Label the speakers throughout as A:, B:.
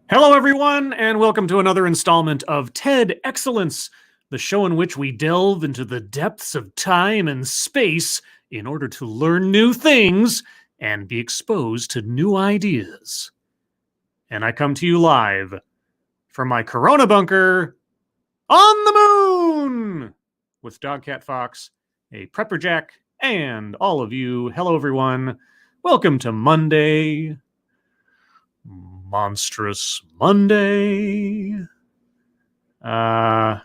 A: Hello, everyone, and welcome to another installment of TEDXcellence, the show in which we delve into the depths of time and space in order to learn new things and be exposed to new ideas. And I come to you live from my Corona bunker on the moon with Dogcat Fox, a Prepper Jack, and all of you. Hello, everyone. Welcome to Monday. Monstrous Monday. Oh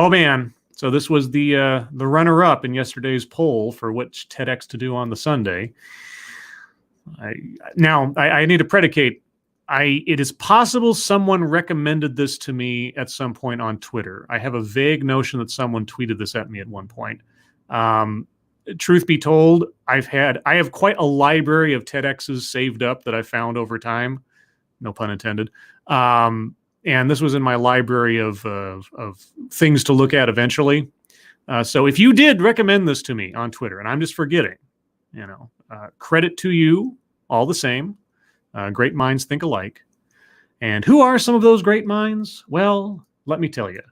A: man. So this was the runner-up in yesterday's poll for which TEDx to do on the Sunday. I need to predicate. It is possible someone recommended this to me at some point on Twitter. I have a vague notion that someone tweeted this at me at one point. Truth be told, I have quite a library of TEDx's saved up that I found over time. No pun intended. And this was in my library of things to look at eventually. So if you did recommend this to me on Twitter, and I'm just forgetting, credit to you all the same. Great minds think alike. And who are some of those great minds? Well, let me tell you.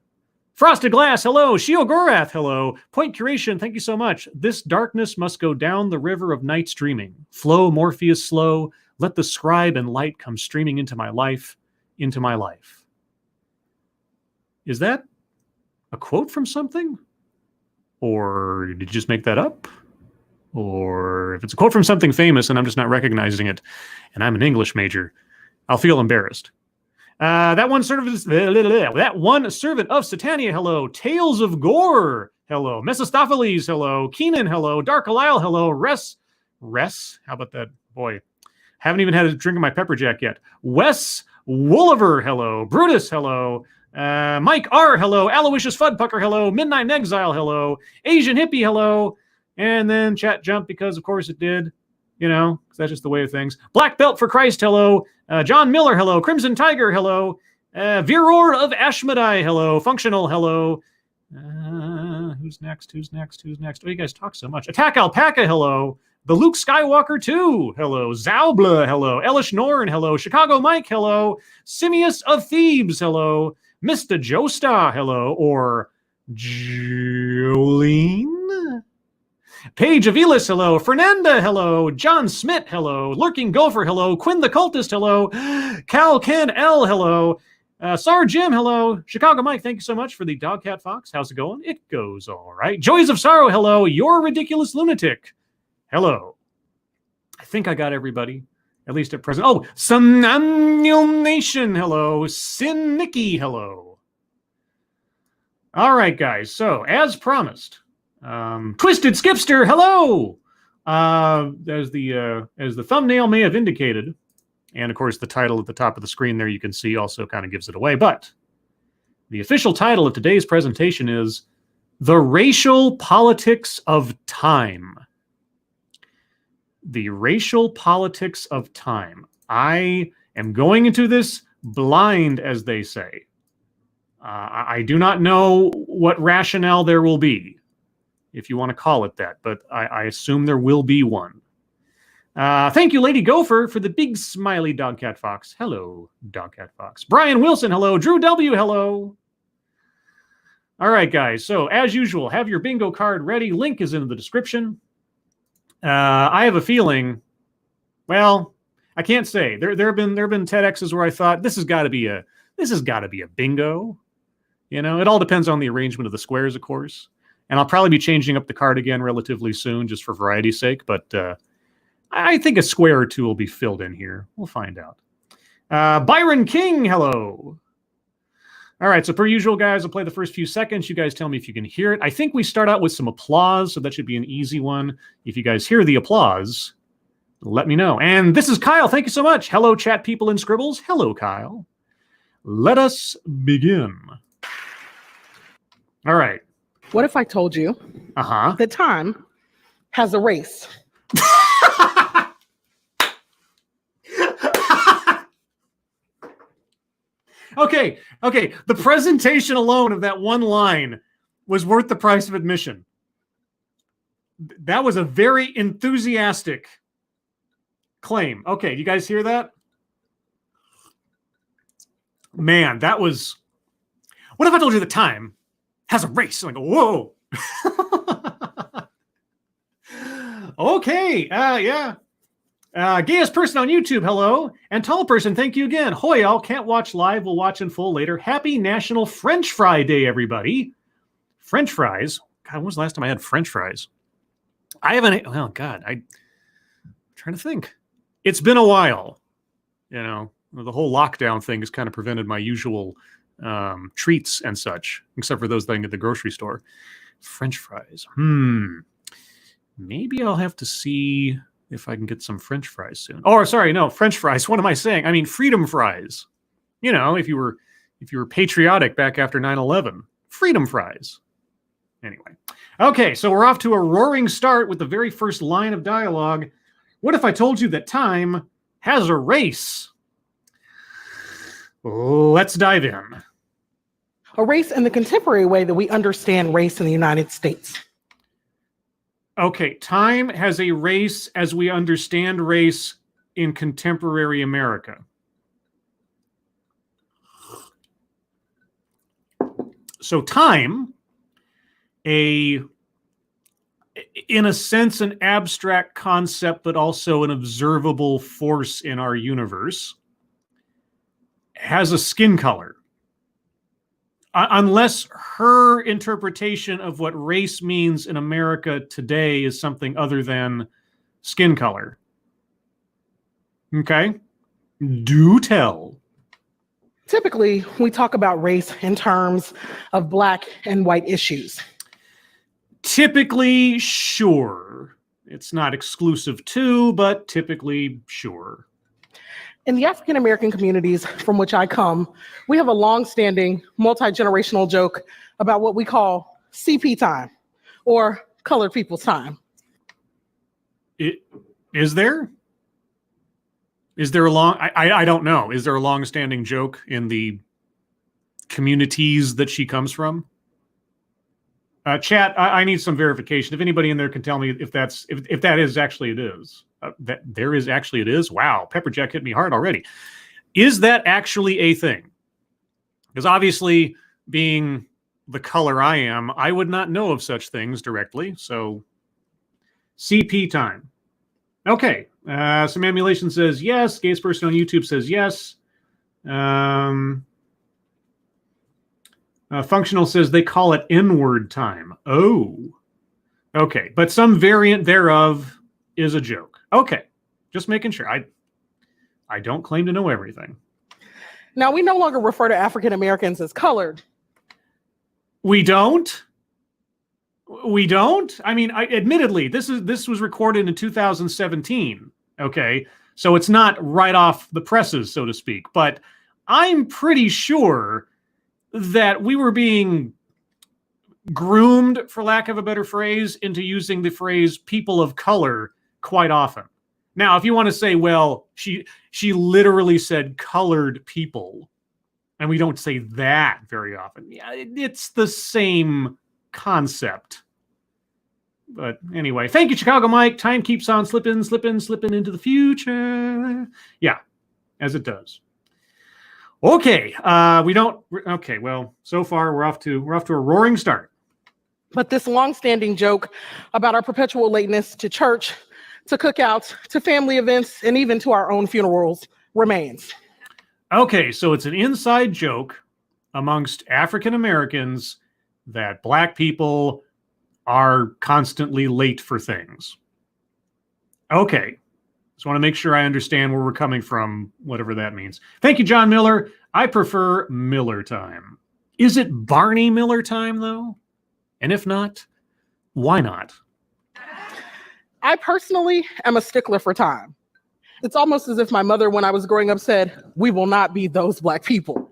A: Frosted Glass, hello. Shio Gorath, hello. Point Curation, thank you so much. This darkness must go down the river of night's dreaming. Flow, Morpheus, slow. Let the scribe and light come streaming into my life, into my life. Is that a quote from something? Or did you just make that up? Or if it's a quote from something famous and I'm just not recognizing it, and I'm an English major, I'll feel embarrassed. That one servant of Satania, hello. Tales of Gore, hello. Mephistopheles, hello. Keenan, hello. Dark Alile, hello. Res, how about that? Boy, haven't even had a drink of my pepper jack yet. Wes Wooliver, hello. Brutus, hello. Mike R, hello. Aloysius Fudpucker, hello. Midnight in Exile, hello. Asian Hippie, hello. And then chat jumped because, of course, it did. Because that's just the way of things. Black Belt for Christ, hello. John Miller, hello. Crimson Tiger, hello. Viror of Ashmedai, hello. Functional, hello. Who's next? Oh, you guys talk so much. Attack Alpaca, hello. The Luke Skywalker 2, hello. Zaubla, hello. Elish Norn, hello. Chicago Mike, hello. Simius of Thebes, hello. Mr. Joestar, hello. Or Jolene? Paige Avilas, hello. Fernanda, hello. John Smith, hello. Lurking Gopher, hello. Quinn the Cultist, hello. Cal Ken L, hello. Sar Jim, hello. Chicago Mike, thank you so much for the Dogcat Fox. How's it going? It goes all right. Joys of Sorrow, hello. You're a ridiculous lunatic. Hello. I think I got everybody, at least at present. Oh, Somnamnul Nation, hello. Sin Nikki, hello. All right, guys. So, as promised, Twisted Skipster, hello. As the thumbnail may have indicated, and of course the title at the top of the screen there you can see also kind of gives it away, but the official title of today's presentation is The Racial Politics of Time. The racial politics of time. I am going into this blind, as they say. I do not know what rationale there will be, if you want to call it that, but I assume there will be one. Thank you, Lady Gopher, for the big smiley Dogcat Fox. Hello, Dogcat Fox. Brian Wilson, hello. Drew W, hello. All right, guys. So, as usual, have your bingo card ready. Link is in the description. I have a feeling, well, I can't say. There have been TEDx's where I thought this has got to be a bingo. It all depends on the arrangement of the squares, of course. And I'll probably be changing up the card again relatively soon, just for variety's sake. But I think a square or two will be filled in here. We'll find out. Byron King, hello. All right, so per usual, guys, I'll play the first few seconds. You guys tell me if you can hear it. I think we start out with some applause, so that should be an easy one. If you guys hear the applause, let me know. And this is Kyle. Thank you so much. Hello, chat people and scribbles. Hello, Kyle. Let us begin. All right.
B: What if I told you that time has a race?
A: Okay. The presentation alone of that one line was worth the price of admission. That was a very enthusiastic claim. Okay, you guys hear that? Man, that was... What if I told you that time has a race? Like, whoa. Okay, yeah. Gayest person on YouTube, hello. And tall person, thank you again. Hoy, y'all. Can't watch live. We'll watch in full later. Happy National French Fry Day, everybody. French fries. God, when was the last time I had French fries? I haven't... Oh, God. I'm trying to think. It's been a while. You know, the whole lockdown thing has kind of prevented my usual treats and such, except for those that I can get at the grocery store. French fries. Maybe I'll have to see if I can get some French fries soon. Oh, sorry, no, French fries. What am I saying? I mean, freedom fries. You know, if you were patriotic back after 9/11, freedom fries. Anyway. Okay, so we're off to a roaring start with the very first line of dialogue. What if I told you that time has a race? Let's dive in.
B: A race in the contemporary way that we understand race in the United States.
A: Okay, time has a race as we understand race in contemporary America. So time, in a sense, an abstract concept, but also an observable force in our universe, has a skin color. Unless her interpretation of what race means in America today is something other than skin color. Okay? Do tell.
B: Typically, we talk about race in terms of Black and white issues.
A: Typically, sure. It's not exclusive to, but typically, sure.
B: In the African American communities from which I come, we have a long-standing multi-generational joke about what we call CP time, or colored people's time.
A: Is there? Is there a long... I don't know. Is there a long-standing joke in the communities that she comes from? Chat, I need some verification. If anybody in there can tell me if that is actually it is. That there is actually it is. Wow, Pepperjack hit me hard already. Is that actually a thing? Because obviously, being the color I am, I would not know of such things directly. So, CP time. Okay. Some emulation says yes. Gayest person on YouTube says yes. Functional says they call it N-word time. Oh. Okay. But some variant thereof is a joke. Okay. Just making sure. I don't claim to know everything.
B: Now, we no longer refer to African Americans as colored.
A: We don't? We don't? I mean, admittedly, this was recorded in 2017. Okay. So it's not right off the presses, so to speak. But I'm pretty sure that we were being groomed, for lack of a better phrase, into using the phrase people of color quite often. Now, if you want to say, well, she literally said colored people, and we don't say that very often. Yeah, it's the same concept. But anyway, thank you, Chicago Mike. Time keeps on slipping into the future. Yeah, as it does. Okay, okay, well, so far we're off to a roaring start.
B: But this long-standing joke about our perpetual lateness to church, to cookouts, to family events, and even to our own funerals remains.
A: Okay, so it's an inside joke amongst African Americans that Black people are constantly late for things. Okay. Just want to make sure I understand where we're coming from, whatever that means. Thank you, John Miller. I prefer Miller time. Is it Barney Miller time, though? And if not, why not?
B: I personally am a stickler for time. It's almost as if my mother, when I was growing up, said, "We will not be those Black people."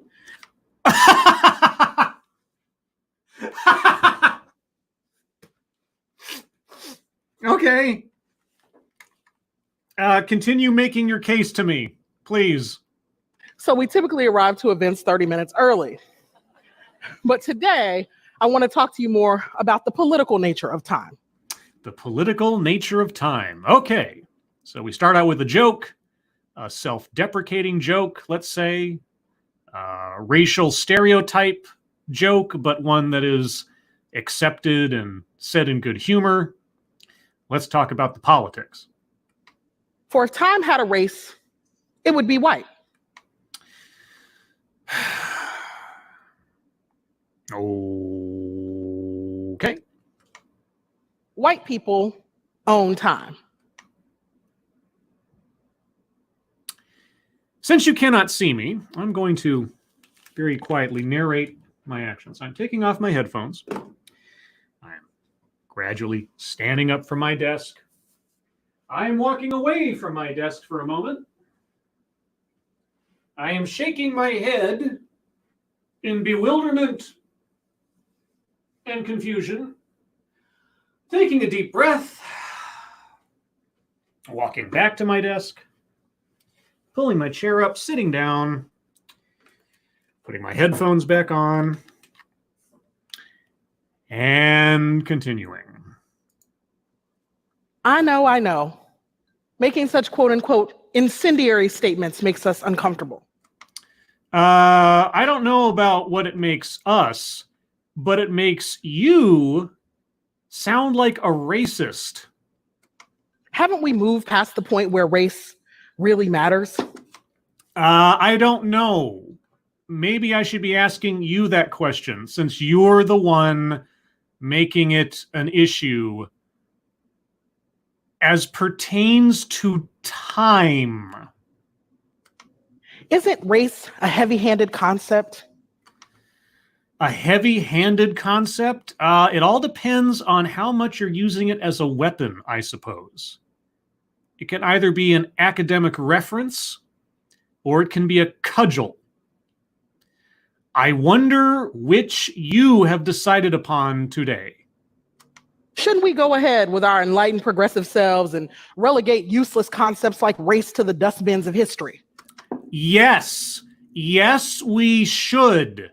A: Okay. Continue making your case to me, please.
B: So we typically arrive to events 30 minutes early. But today, I want to talk to you more about the political nature of time.
A: The political nature of time. Okay. So we start out with a joke, a self-deprecating joke, let's say. racial stereotype joke, but one that is accepted and said in good humor. Let's talk about the politics.
B: For if time had a race, it would be white.
A: Okay.
B: White people own time.
A: Since you cannot see me, I'm going to very quietly narrate my actions. I'm taking off my headphones. I'm gradually standing up from my desk. I am walking away from my desk for a moment. I am shaking my head in bewilderment and confusion, taking a deep breath, walking back to my desk, pulling my chair up, sitting down, putting my headphones back on, and continuing.
B: I know. Making such quote unquote incendiary statements makes us uncomfortable.
A: I don't know about what it makes us, but it makes you sound like a racist.
B: Haven't we moved past the point where race really matters?
A: I don't know. Maybe I should be asking you that question, since you're the one making it an issue as pertains to time.
B: Isn't race a heavy-handed concept?
A: A heavy-handed concept? It all depends on how much you're using it as a weapon, I suppose. It can either be an academic reference, or it can be a cudgel. I wonder which you have decided upon today.
B: Shouldn't we go ahead with our enlightened progressive selves and relegate useless concepts like race to the dustbins of history?
A: Yes, we should.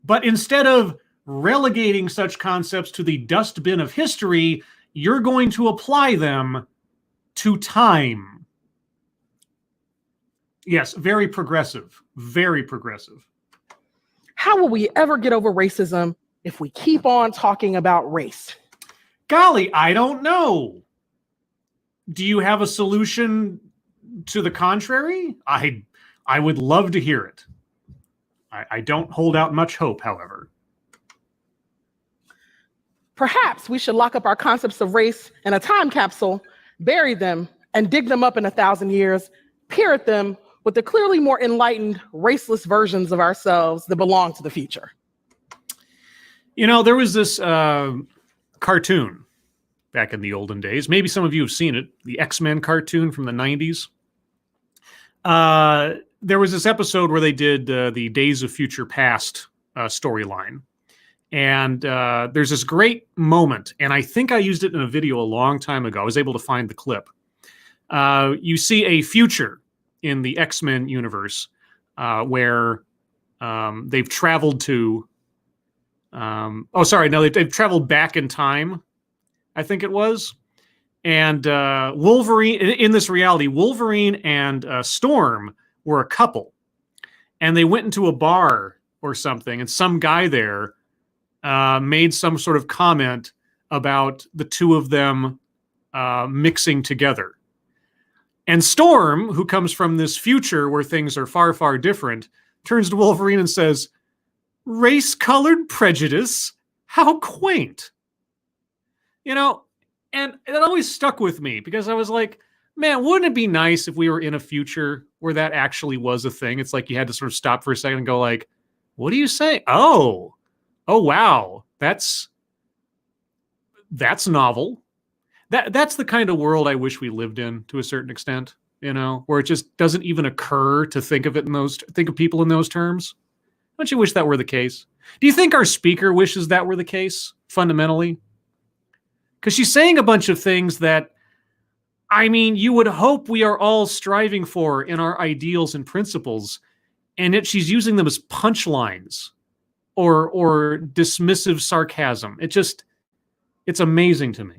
A: But instead of relegating such concepts to the dustbin of history, you're going to apply them to time. Yes, very progressive, very progressive.
B: How will we ever get over racism if we keep on talking about race?
A: Golly, I don't know. Do you have a solution to the contrary? I would love to hear it. I don't hold out much hope, however.
B: Perhaps we should lock up our concepts of race in a time capsule, bury them, and dig them up in 1,000 years, peer at them with the clearly more enlightened, raceless versions of ourselves that belong to the future.
A: You know, there was this cartoon back in the olden days. Maybe some of you have seen it, the X-Men cartoon from the 90s. There was this episode where they did the Days of Future Past storyline. And there's this great moment, and I think I used it in a video a long time ago. I was able to find the clip. You see a future in the X-Men universe where they've traveled to... they've traveled back in time, I think it was. And Wolverine, in this reality, Wolverine and Storm were a couple. And they went into a bar or something, and some guy there made some sort of comment about the two of them mixing together. And Storm, who comes from this future where things are far, far different, turns to Wolverine and says, "Race-colored prejudice? How quaint." You know, and that always stuck with me because I was like, man, wouldn't it be nice if we were in a future where that actually was a thing? It's like you had to sort of stop for a second and go like, what do you say? Oh, wow. That's novel. That's the kind of world I wish we lived in to a certain extent, you know, where it just doesn't even occur to think of people in those terms. Don't you wish that were the case? Do you think our speaker wishes that were the case, fundamentally? Because she's saying a bunch of things that, I mean, you would hope we are all striving for in our ideals and principles, and yet she's using them as punchlines or dismissive sarcasm. It's amazing to me.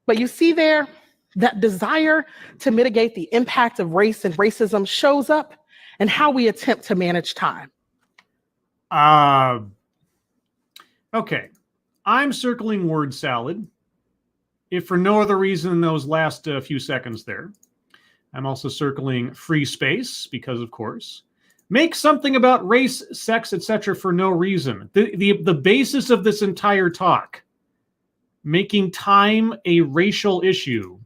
B: But you see there, that desire to mitigate the impact of race and racism shows up and how we attempt to manage time.
A: Okay. I'm circling word salad, if for no other reason than those last few seconds there. I'm also circling free space because, of course, make something about race, sex, etc. for no reason. The basis of this entire talk, making time a racial issue,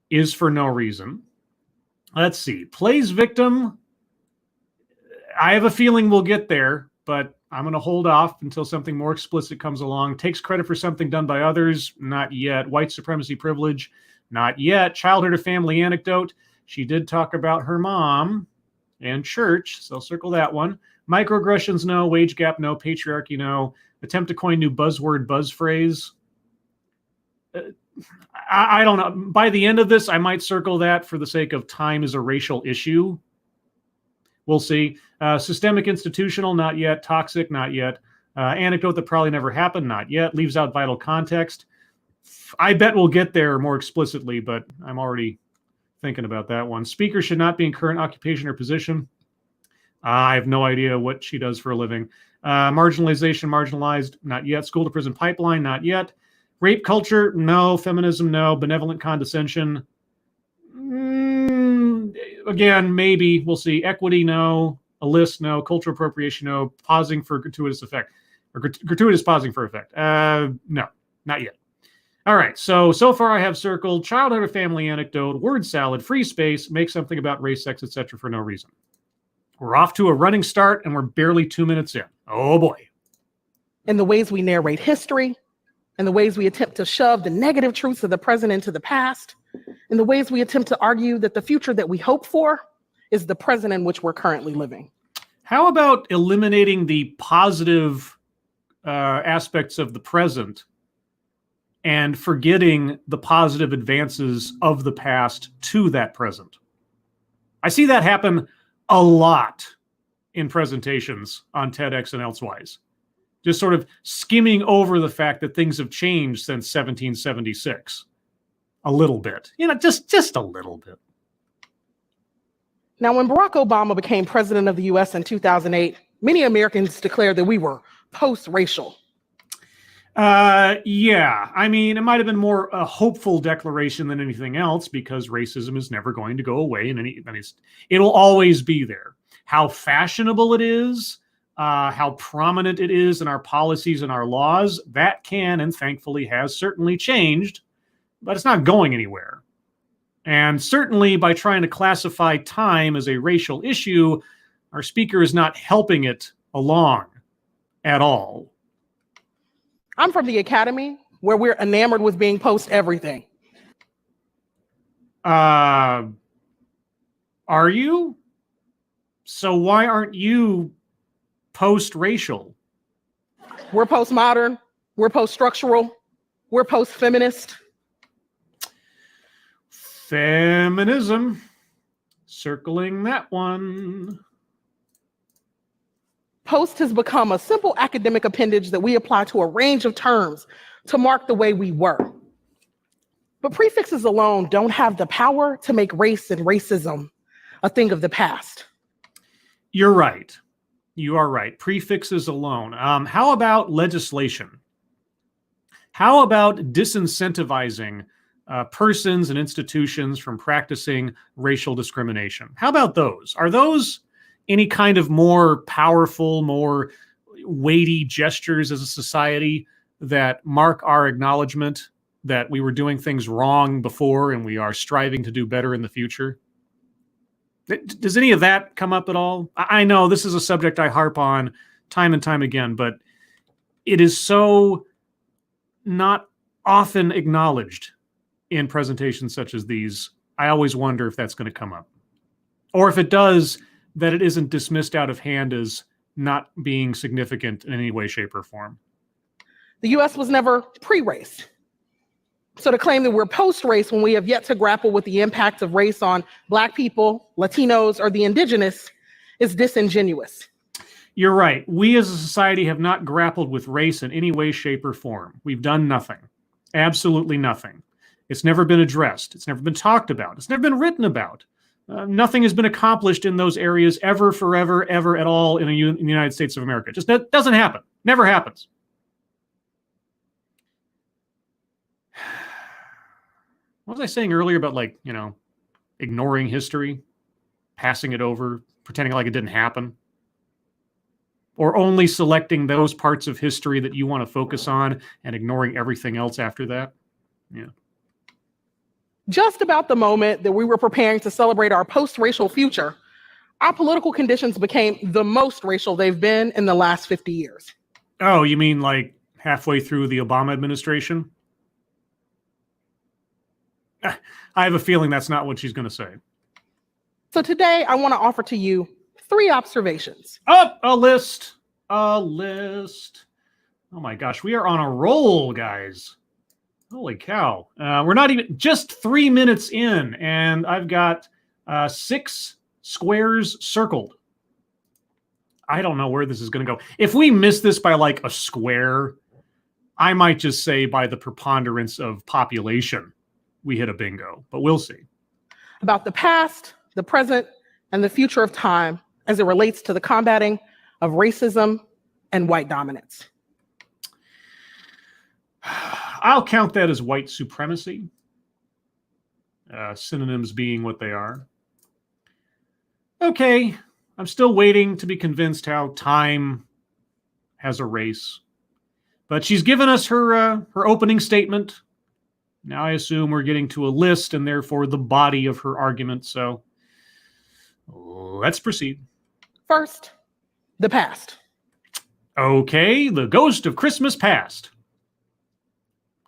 A: is for no reason. Let's see. Plays victim. I have a feeling we'll get there, but I'm going to hold off until something more explicit comes along. Takes credit for something done by others. Not yet. White supremacy privilege. Not yet. Childhood or family anecdote. She did talk about her mom and church, so I'll circle that one. Microaggressions, no. Wage gap, no. Patriarchy, no. Attempt to coin new buzzword, buzz phrase. I don't know. By the end of this, I might circle that for the sake of time is a racial issue. We'll see. Systemic institutional, not yet. Toxic, not yet. Anecdote that probably never happened, not yet. Leaves out vital context. I bet we'll get there more explicitly, but I'm already thinking about that one. Speaker should not be in current occupation or position. I have no idea what she does for a living. Marginalization, marginalized, not yet. School to prison pipeline, not yet. Rape culture, no. Feminism, no. Benevolent condescension, again, maybe. We'll see. Equity, no. A list, no. Cultural appropriation, no. Pausing for gratuitous effect, or gratuitous pausing for effect. No, not yet. All right, so far I have circled childhood or family anecdote, word salad, free space, make something about race, sex, etc. for no reason. We're off to a running start, and we're barely 2 minutes in. Oh, boy.
B: In the ways we narrate history, in the ways we attempt to shove the negative truths of the present into the past, in the ways we attempt to argue that the future that we hope for is the present in which we're currently living.
A: How about eliminating the positive aspects of the present and forgetting the positive advances of the past to that present? I see that happen a lot in presentations on TEDx and elsewise. Just sort of skimming over the fact that things have changed since 1776. A little bit. Just a little bit.
B: Now, when Barack Obama became president of the US in 2008, many Americans declared that we were post-racial.
A: Yeah, I mean, it might have been more a hopeful declaration than anything else, because racism is never going to go away, and it'll always be there. How fashionable it is, how prominent it is in our policies and our laws, that can and thankfully has certainly changed, but it's not going anywhere. And certainly by trying to classify time as a racial issue, our speaker is not helping it along at all.
B: I'm from the academy, where we're enamored with being post everything.
A: Are you? So why aren't you post-racial?
B: We're postmodern, we're post-structural, we're post-feminist.
A: Feminism. Circling that one.
B: Post has become a simple academic appendage that we apply to a range of terms to mark the way we were. But prefixes alone don't have the power to make race and racism a thing of the past.
A: You're right. You are right. Prefixes alone. How about legislation? How about disincentivizing persons and institutions from practicing racial discrimination? How about those? Are those any kind of more powerful, more weighty gestures as a society that mark our acknowledgement that we were doing things wrong before and we are striving to do better in the future? Does any of that come up at all? I know this is a subject I harp on time and time again, but it is so not often acknowledged in presentations such as these. I always wonder if that's going to come up. Or if it does, that it isn't dismissed out of hand as not being significant in any way, shape, or form.
B: The US was never pre-race. So to claim that we're post-race when we have yet to grapple with the impact of race on Black people, Latinos, or the indigenous is disingenuous.
A: You're right. We as a society have not grappled with race in any way, shape, or form. We've done nothing. Absolutely nothing. It's never been addressed. It's never been talked about. It's never been written about. Nothing has been accomplished in those areas ever, forever, ever at all in the United States of America. Just that doesn't happen. Never happens. What was I saying earlier about, like, ignoring history, passing it over, pretending like it didn't happen? Or only selecting those parts of history that you want to focus on and ignoring everything else after that? Yeah.
B: Just about the moment that we were preparing to celebrate our post-racial future, our political conditions became the most racial they've been in the last 50 years.
A: Oh, you mean like halfway through the Obama administration? I have a feeling that's not what she's going to say.
B: So today, I want to offer to you 3 observations.
A: Oh, a list. A list. Oh my gosh, we are on a roll, guys. Holy cow. We're not even just 3 minutes in, and I've got 6 squares circled. I don't know where this is going to go. If we miss this by like a square, I might just say by the preponderance of population, we hit a bingo, but we'll see.
B: About the past, the present, and the future of time as it relates to the combating of racism and white dominance.
A: I'll count that as white supremacy. Synonyms being what they are. Okay, I'm still waiting to be convinced how time has a race. But she's given us her opening statement. Now I assume we're getting to a list and therefore the body of her argument. So let's proceed.
B: First, the past.
A: Okay, the ghost of Christmas past.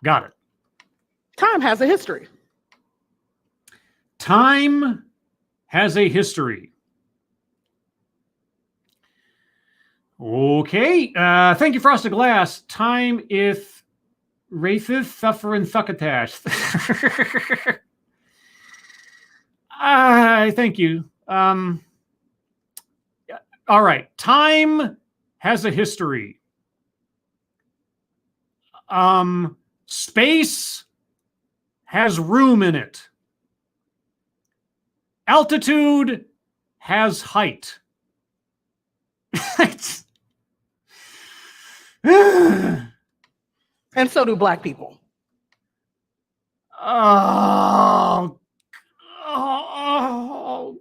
A: Got it.
B: Time has a history.
A: Time has a history. Okay, thank you, Frosted Glass. Time if Rathith Thuffer Thuckatash. Thank you. All right, time has a history. Space has room in it. Altitude has height.
B: And so do Black people.
A: Oh,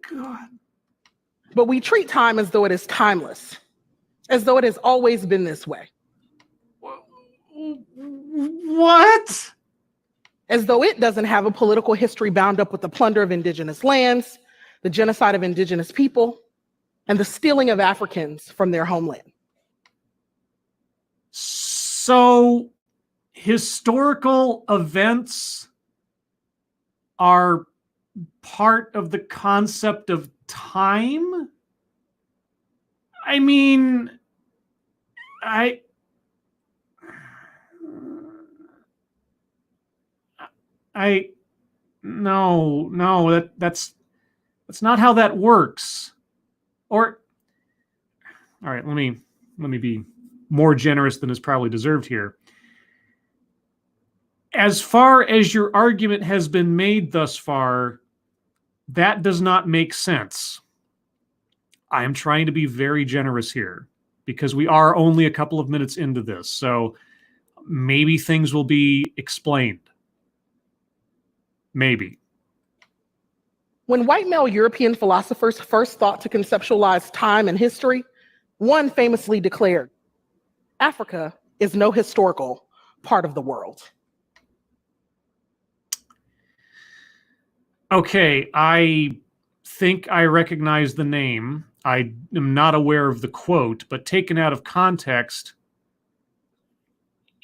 A: God.
B: But we treat time as though it is timeless, as though it has always been this way.
A: What?
B: As though it doesn't have a political history bound up with the plunder of indigenous lands, the genocide of indigenous people, and the stealing of Africans from their homeland.
A: So, historical events are part of the concept of time? I mean, no, that's not how that works. Or, all right, let me be more generous than is probably deserved here. As far as your argument has been made thus far, that does not make sense. I am trying to be very generous here because we are only a couple of minutes into this. So maybe things will be explained. Maybe.
B: When white male European philosophers first thought to conceptualize time and history, one famously declared, Africa is no historical part of the world.
A: Okay, I think I recognize the name. I am not aware of the quote, but taken out of context,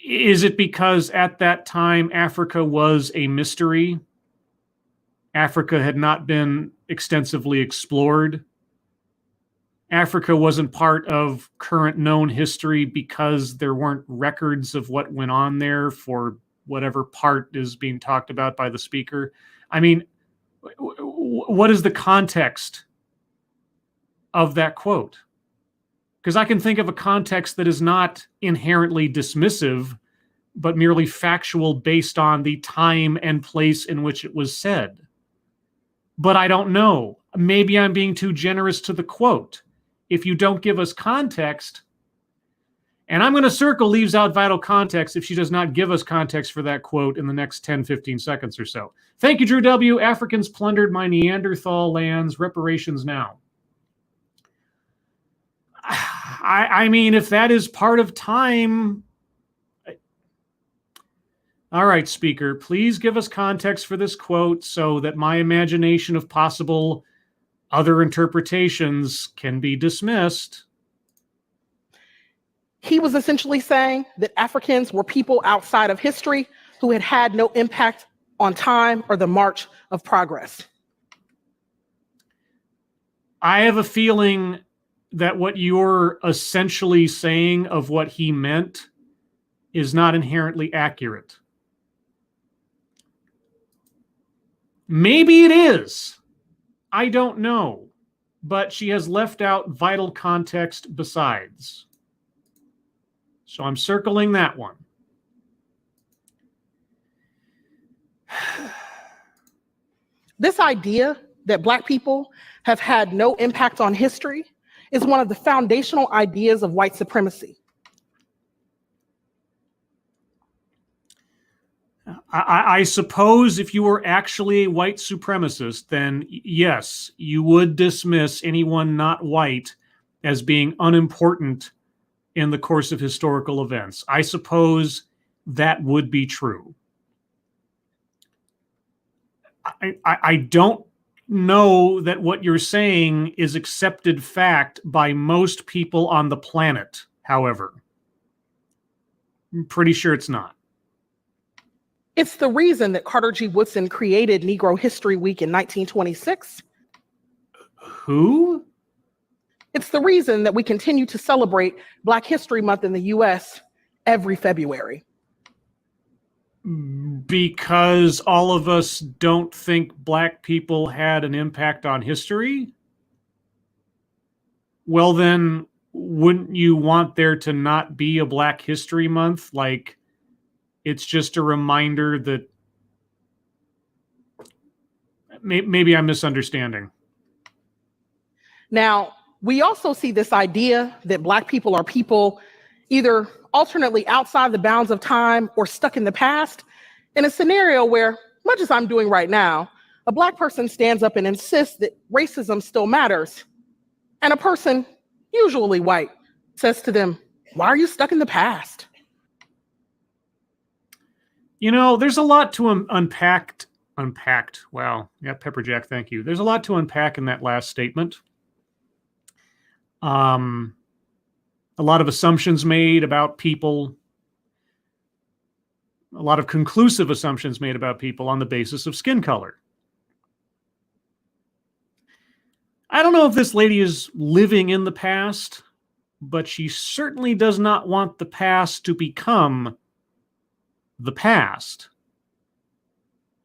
A: is it because at that time Africa was a mystery? Africa had not been extensively explored. Africa wasn't part of current known history because there weren't records of what went on there for whatever part is being talked about by the speaker. I mean, what is the context of that quote? Because I can think of a context that is not inherently dismissive, but merely factual based on the time and place in which it was said. But I don't know. maybe I'm being too generous to the quote. If you don't give us context, and I'm going to circle leaves out vital context if she does not give us context for that quote in the next 10, 15 seconds or so. Thank you, Drew W. Africans plundered my Neanderthal lands. Reparations now. I mean, if that is part of time... All right, speaker, please give us context for this quote so that my imagination of possible other interpretations can be dismissed.
B: He was essentially saying that Africans were people outside of history who had had no impact on time or the march of progress.
A: I have a feeling that what you're essentially saying of what he meant is not inherently accurate. Maybe it is. I don't know. But she has left out vital context besides. So I'm circling that one.
B: This idea that Black people have had no impact on history is one of the foundational ideas of white supremacy.
A: I suppose if you were actually a white supremacist, then yes, you would dismiss anyone not white as being unimportant in the course of historical events. I suppose that would be true. I don't know that what you're saying is accepted fact by most people on the planet, however. I'm pretty sure it's not.
B: It's the reason that Carter G. Woodson created Negro History Week in 1926.
A: Who?
B: It's the reason that we continue to celebrate Black History Month in the US every February.
A: Because all of us don't think Black people had an impact on history? Well, then, wouldn't you want there to not be a Black History Month? Like, it's just a reminder that maybe I'm misunderstanding.
B: Now, we also see this idea that Black people are people either alternately outside the bounds of time or stuck in the past in a scenario where, much as I'm doing right now, a Black person stands up and insists that racism still matters. And a person, usually white, says to them, "Why are you stuck in the past?"
A: You know, there's a lot to unpacked. Wow. Yeah, Pepperjack, thank you. There's a lot to unpack in that last statement. A lot of assumptions made about people. A lot of conclusive assumptions made about people on the basis of skin color. I don't know if this lady is living in the past, but she certainly does not want the past to become the past.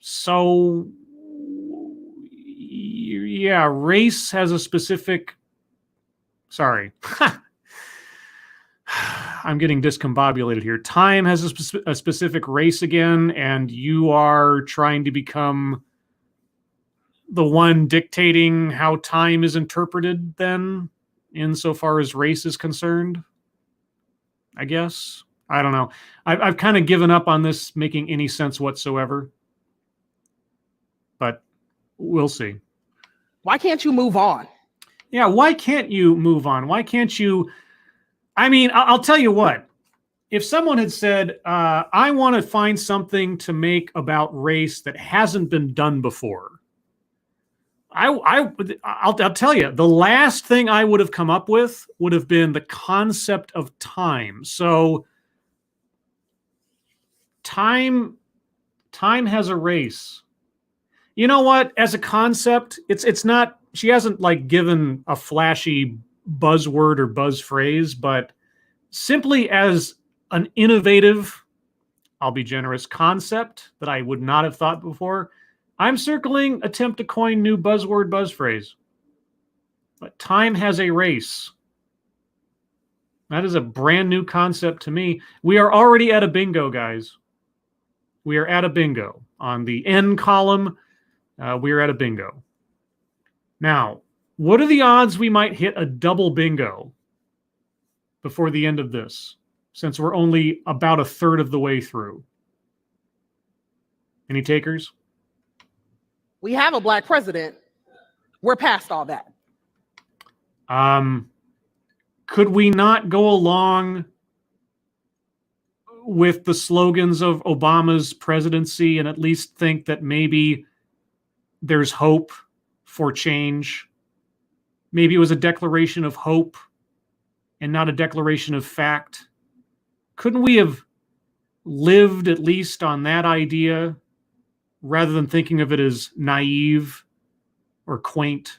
A: So, yeah, race has a specific... Sorry. I'm getting discombobulated here. Time has a specific race again, and you are trying to become the one dictating how time is interpreted then, insofar as race is concerned, I guess. I don't know. I've kind of given up on this making any sense whatsoever. But we'll see.
B: Why can't you move on?
A: Yeah, why can't you move on? Why can't you... I mean, I'll tell you what. If someone had said, I want to find something to make about race that hasn't been done before, I'll tell you, the last thing I would have come up with would have been the concept of time. So time has a race. You know what? As a concept, it's not... She hasn't like given a flashy buzzword or buzz phrase, but simply as an innovative, I'll be generous, concept that I would not have thought before, I'm circling attempt to coin new buzzword, buzz phrase. But time has a race. That is a brand new concept to me. We are already at a bingo, guys. We are at a bingo. On the N column, we are at a bingo. Now, what are the odds we might hit a double bingo before the end of this, since we're only about a third of the way through? Any takers?
B: We have a black president. We're past all that.
A: Could we not go along with the slogans of Obama's presidency and at least think that maybe there's hope for change? Maybe it was a declaration of hope and not a declaration of fact. Couldn't we have lived at least on that idea rather than thinking of it as naive or quaint?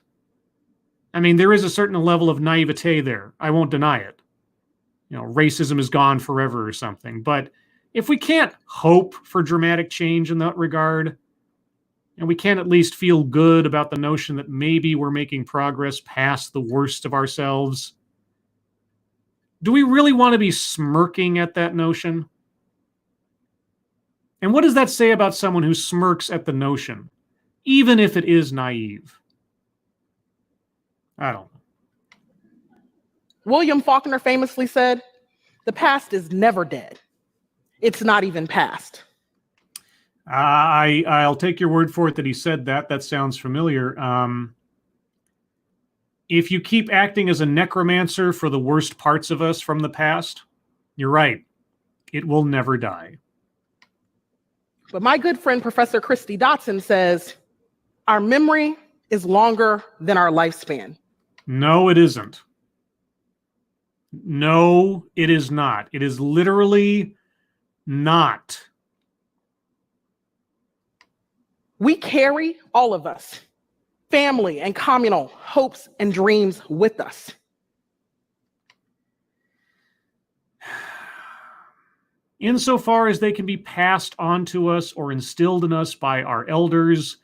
A: I mean, there is a certain level of naivete there. I won't deny it. You know, racism is gone forever or something. But if we can't hope for dramatic change in that regard, and we can't at least feel good about the notion that maybe we're making progress past the worst of ourselves, do we really want to be smirking at that notion? And what does that say about someone who smirks at the notion, even if it is naive? I don't know.
B: William Faulkner famously said, "The past is never dead. It's not even past."
A: I'll take your word for it that he said that. That sounds familiar. If you keep acting as a necromancer for the worst parts of us from the past, you're right. It will never die.
B: But my good friend, Professor Christy Dotson, says, our memory is longer than our lifespan.
A: No, it isn't. No, it is not. It is literally not.
B: We carry, all of us, family and communal hopes and dreams with us.
A: Insofar as they can be passed on to us or instilled in us by our elders,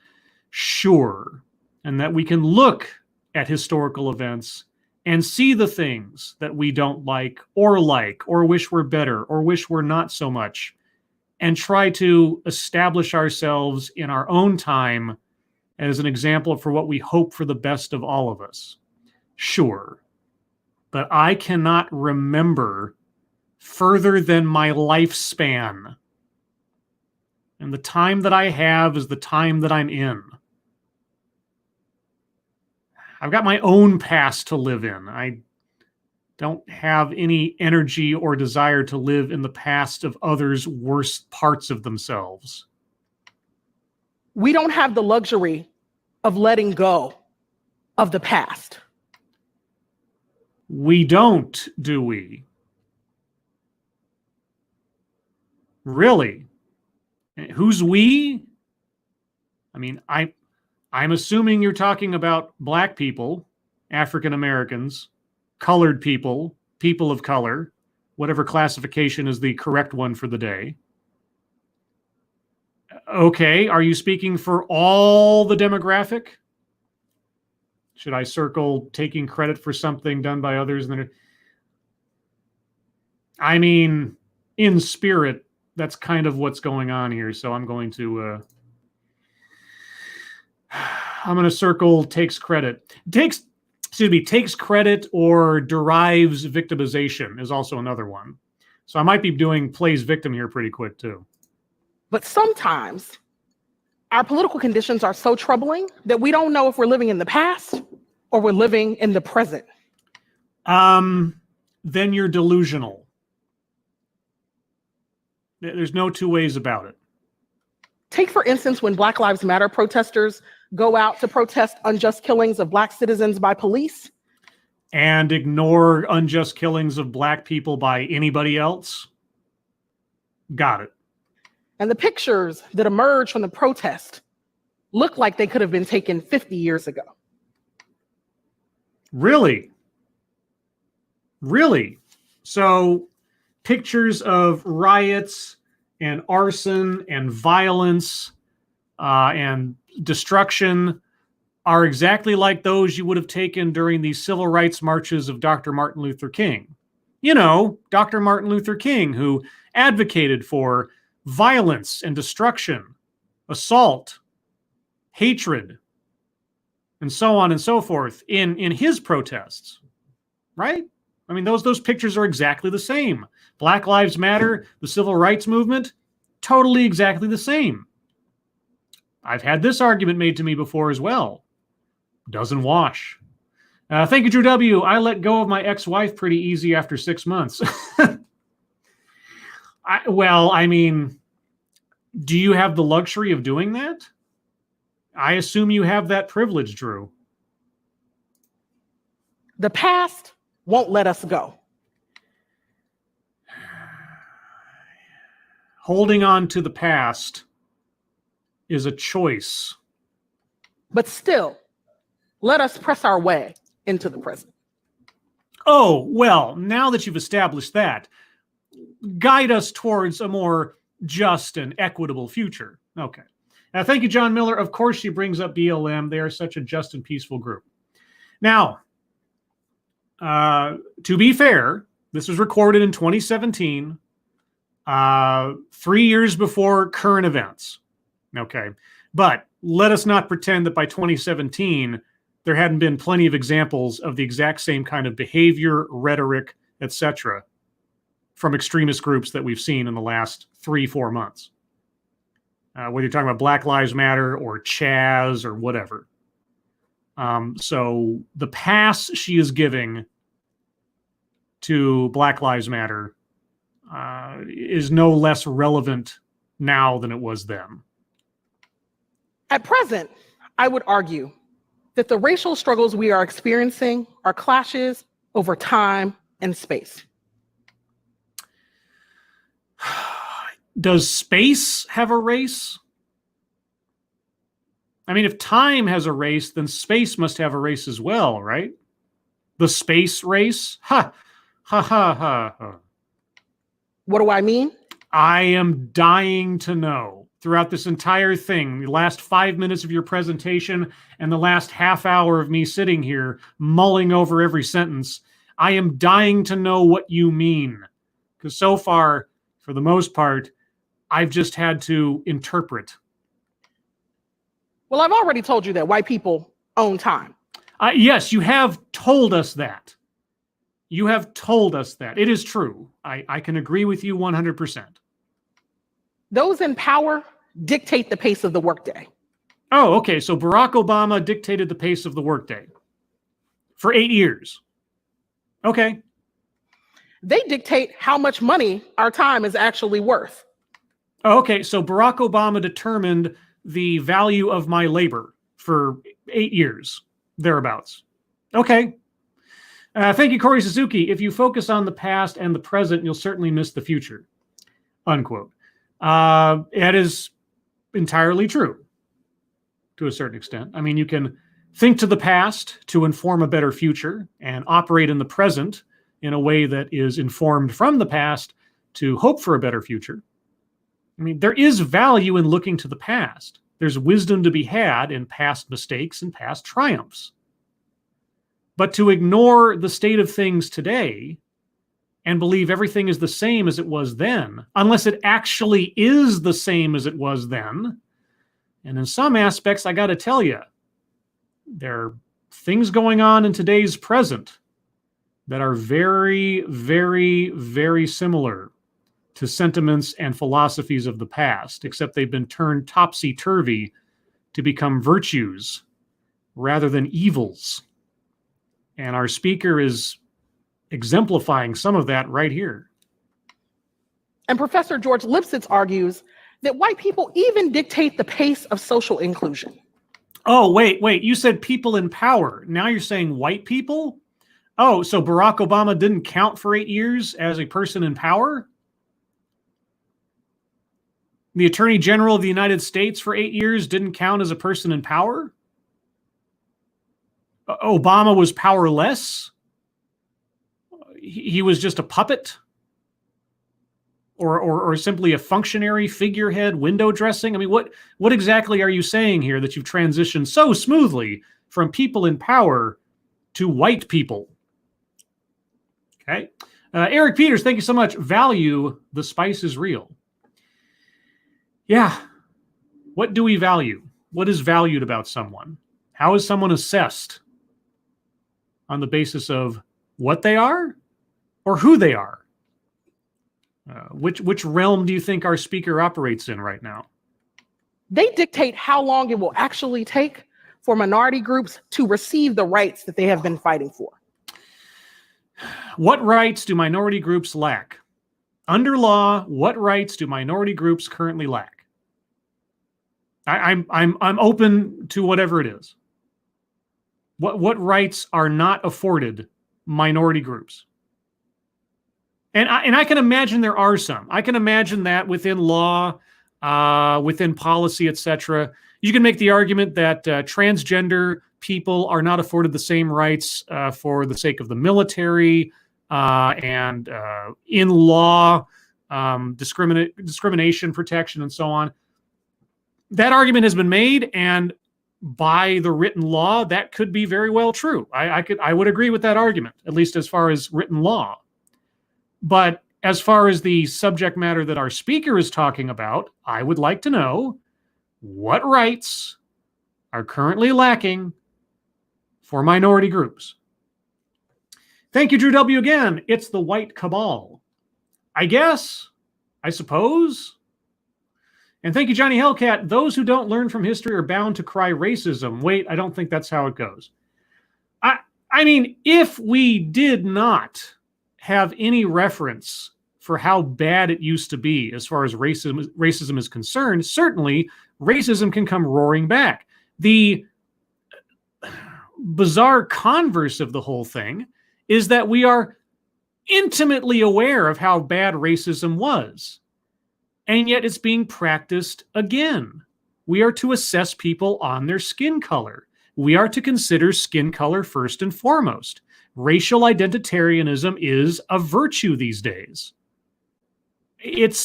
A: sure. And that we can look at historical events and see the things that we don't like or wish were better or wish were not so much, and try to establish ourselves in our own time as an example for what we hope for the best of all of us. Sure. But I cannot remember further than my lifespan. And the time that I have is the time that I'm in. I've got my own past to live in. I don't have any energy or desire to live in the past of others' worst parts of themselves.
B: We don't have the luxury of letting go of the past.
A: We don't, do we? Really? Who's we? I mean, I'm assuming you're talking about Black people, African Americans, colored people, people of color, whatever classification is the correct one for the day. Okay, are you speaking for all the demographic? Should I circle taking credit for something done by others? I mean, in spirit, that's kind of what's going on here. So I'm going to circle takes credit. Takes credit or derives victimization is also another one. So I might be doing plays victim here pretty quick too.
B: But sometimes our political conditions are so troubling that we don't know if we're living in the past or we're living in the present.
A: Then you're delusional. There's no two ways about it.
B: Take, for instance, when Black Lives Matter protesters go out to protest unjust killings of Black citizens by police.
A: And ignore unjust killings of Black people by anybody else. Got it.
B: And the pictures that emerge from the protest look like they could have been taken 50 years ago.
A: Really? Really? So pictures of riots and arson and violence and destruction are exactly like those you would have taken during the civil rights marches of Dr. Martin Luther King. You know, Dr. Martin Luther King, who advocated for violence and destruction, assault, hatred, and so on and so forth in his protests, right? I mean, those pictures are exactly the same. Black Lives Matter, the civil rights movement, totally exactly the same. I've had this argument made to me before as well. Doesn't wash. Thank you, Drew W. I let go of my ex-wife pretty easy after 6 months. I mean, do you have the luxury of doing that? I assume you have that privilege, Drew.
B: The past won't let us go.
A: Holding on to the past is a choice.
B: But still, let us press our way into the present.
A: Oh, well, now that you've established that, guide us towards a more just and equitable future. Okay. Thank you, John Miller. Of course, she brings up BLM. They are such a just and peaceful group. Now, to be fair, this was recorded in 2017, 3 years before current events. Okay. But let us not pretend that by 2017, there hadn't been plenty of examples of the exact same kind of behavior, rhetoric, etc., from extremist groups that we've seen in the last 3-4 months. Whether you're talking about Black Lives Matter or Chaz or whatever. So the pass she is giving to Black Lives Matter is no less relevant now than it was then.
B: At present, I would argue that the racial struggles we are experiencing are clashes over time and space.
A: Does space have a race? I mean, if time has a race, then space must have a race as well, right? The space race? Ha! Ha ha ha ha.
B: What do I mean?
A: I am dying to know. Throughout this entire thing, the last 5 minutes of your presentation and the last half hour of me sitting here mulling over every sentence, I am dying to know what you mean. Because so far, for the most part, I've just had to interpret.
B: Well, I've already told you that white people own time.
A: Yes, you have told us that. You have told us that. It is true. I can agree with you 100%.
B: Those in power dictate the pace of the workday.
A: Oh, okay. So Barack Obama dictated the pace of the workday for 8 years. Okay.
B: They dictate how much money our time is actually worth.
A: Okay. So Barack Obama determined the value of my labor for 8 years, thereabouts. Okay. Thank you, Corey Suzuki. If you focus on the past and the present, you'll certainly miss the future. Unquote. It is entirely true to a certain extent. I mean, you can think to the past to inform a better future and operate in the present in a way that is informed from the past to hope for a better future. I mean, there is value in looking to the past. There's wisdom to be had in past mistakes and past triumphs. But to ignore the state of things today and believe everything is the same as it was then, unless it actually is the same as it was then. And in some aspects, I got to tell you, there are things going on in today's present that are very, very, very similar to sentiments and philosophies of the past, except they've been turned topsy-turvy to become virtues rather than evils. And our speaker is exemplifying some of that right here.
B: And Professor George Lipsitz argues that white people even dictate the pace of social inclusion.
A: Oh, wait. You said people in power. Now you're saying white people? Oh, so Barack Obama didn't count for 8 years as a person in power? The Attorney General of the United States for 8 years didn't count as a person in power? Obama was powerless? He was just a puppet? Or simply a functionary, figurehead, window dressing? I mean, what exactly are you saying here that you've transitioned so smoothly from people in power to white people? Okay. Eric Peters, thank you so much. Value, the spice is real. Yeah. What do we value? What is valued about someone? How is someone assessed? On the basis of what they are or who they are? Which realm do you think our speaker operates in right now?
B: They dictate how long it will actually take for minority groups to receive the rights that they have been fighting for.
A: What rights do minority groups lack? Under law, what rights do minority groups currently lack? I'm open to whatever it is. What rights are not afforded minority groups? And I can imagine there are some. I can imagine that within law, within policy, etc. You can make the argument that transgender people are not afforded the same rights for the sake of the military and in law, discrimination protection, and so on. That argument has been made, and by the written law, that could be very well true. I would agree with that argument, at least as far as written law. But as far as the subject matter that our speaker is talking about, I would like to know what rights are currently lacking for minority groups. Thank you, Drew W. again. It's the white cabal. I guess, I suppose. And thank you, Johnny Hellcat. Those who don't learn from history are bound to cry racism. Wait, I don't think that's how it goes. I mean, if we did not have any reference for how bad it used to be as far as racism is concerned, certainly racism can come roaring back. The bizarre converse of the whole thing is that we are intimately aware of how bad racism was, and yet it's being practiced again. We are to assess people on their skin color. We are to consider skin color first and foremost. Racial identitarianism is a virtue these days. It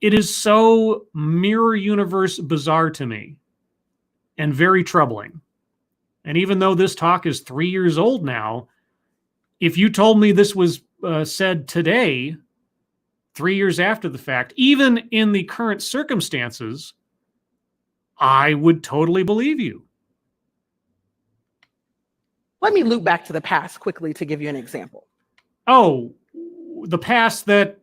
A: is so mirror universe bizarre to me and very troubling. And even though this talk is 3 years old now, if you told me this was said today, 3 years after the fact, even in the current circumstances, I would totally believe you.
B: Let me loop back to the past quickly to give you an example.
A: Oh, the past that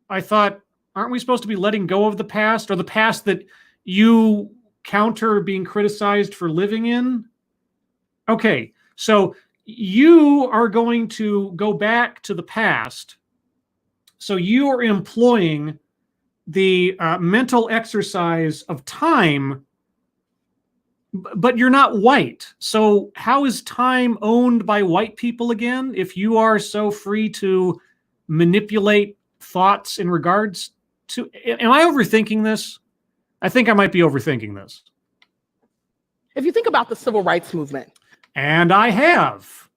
A: I thought, aren't we supposed to be letting go of the past, or the past that you counter being criticized for living in? Okay, so you are going to go back to the past. So you are employing the mental exercise of time, but you're not white. So how is time owned by white people again if you are so free to manipulate thoughts in regards to... Am I overthinking this? I think I might be overthinking this.
B: If you think about the civil rights movement.
A: And I have,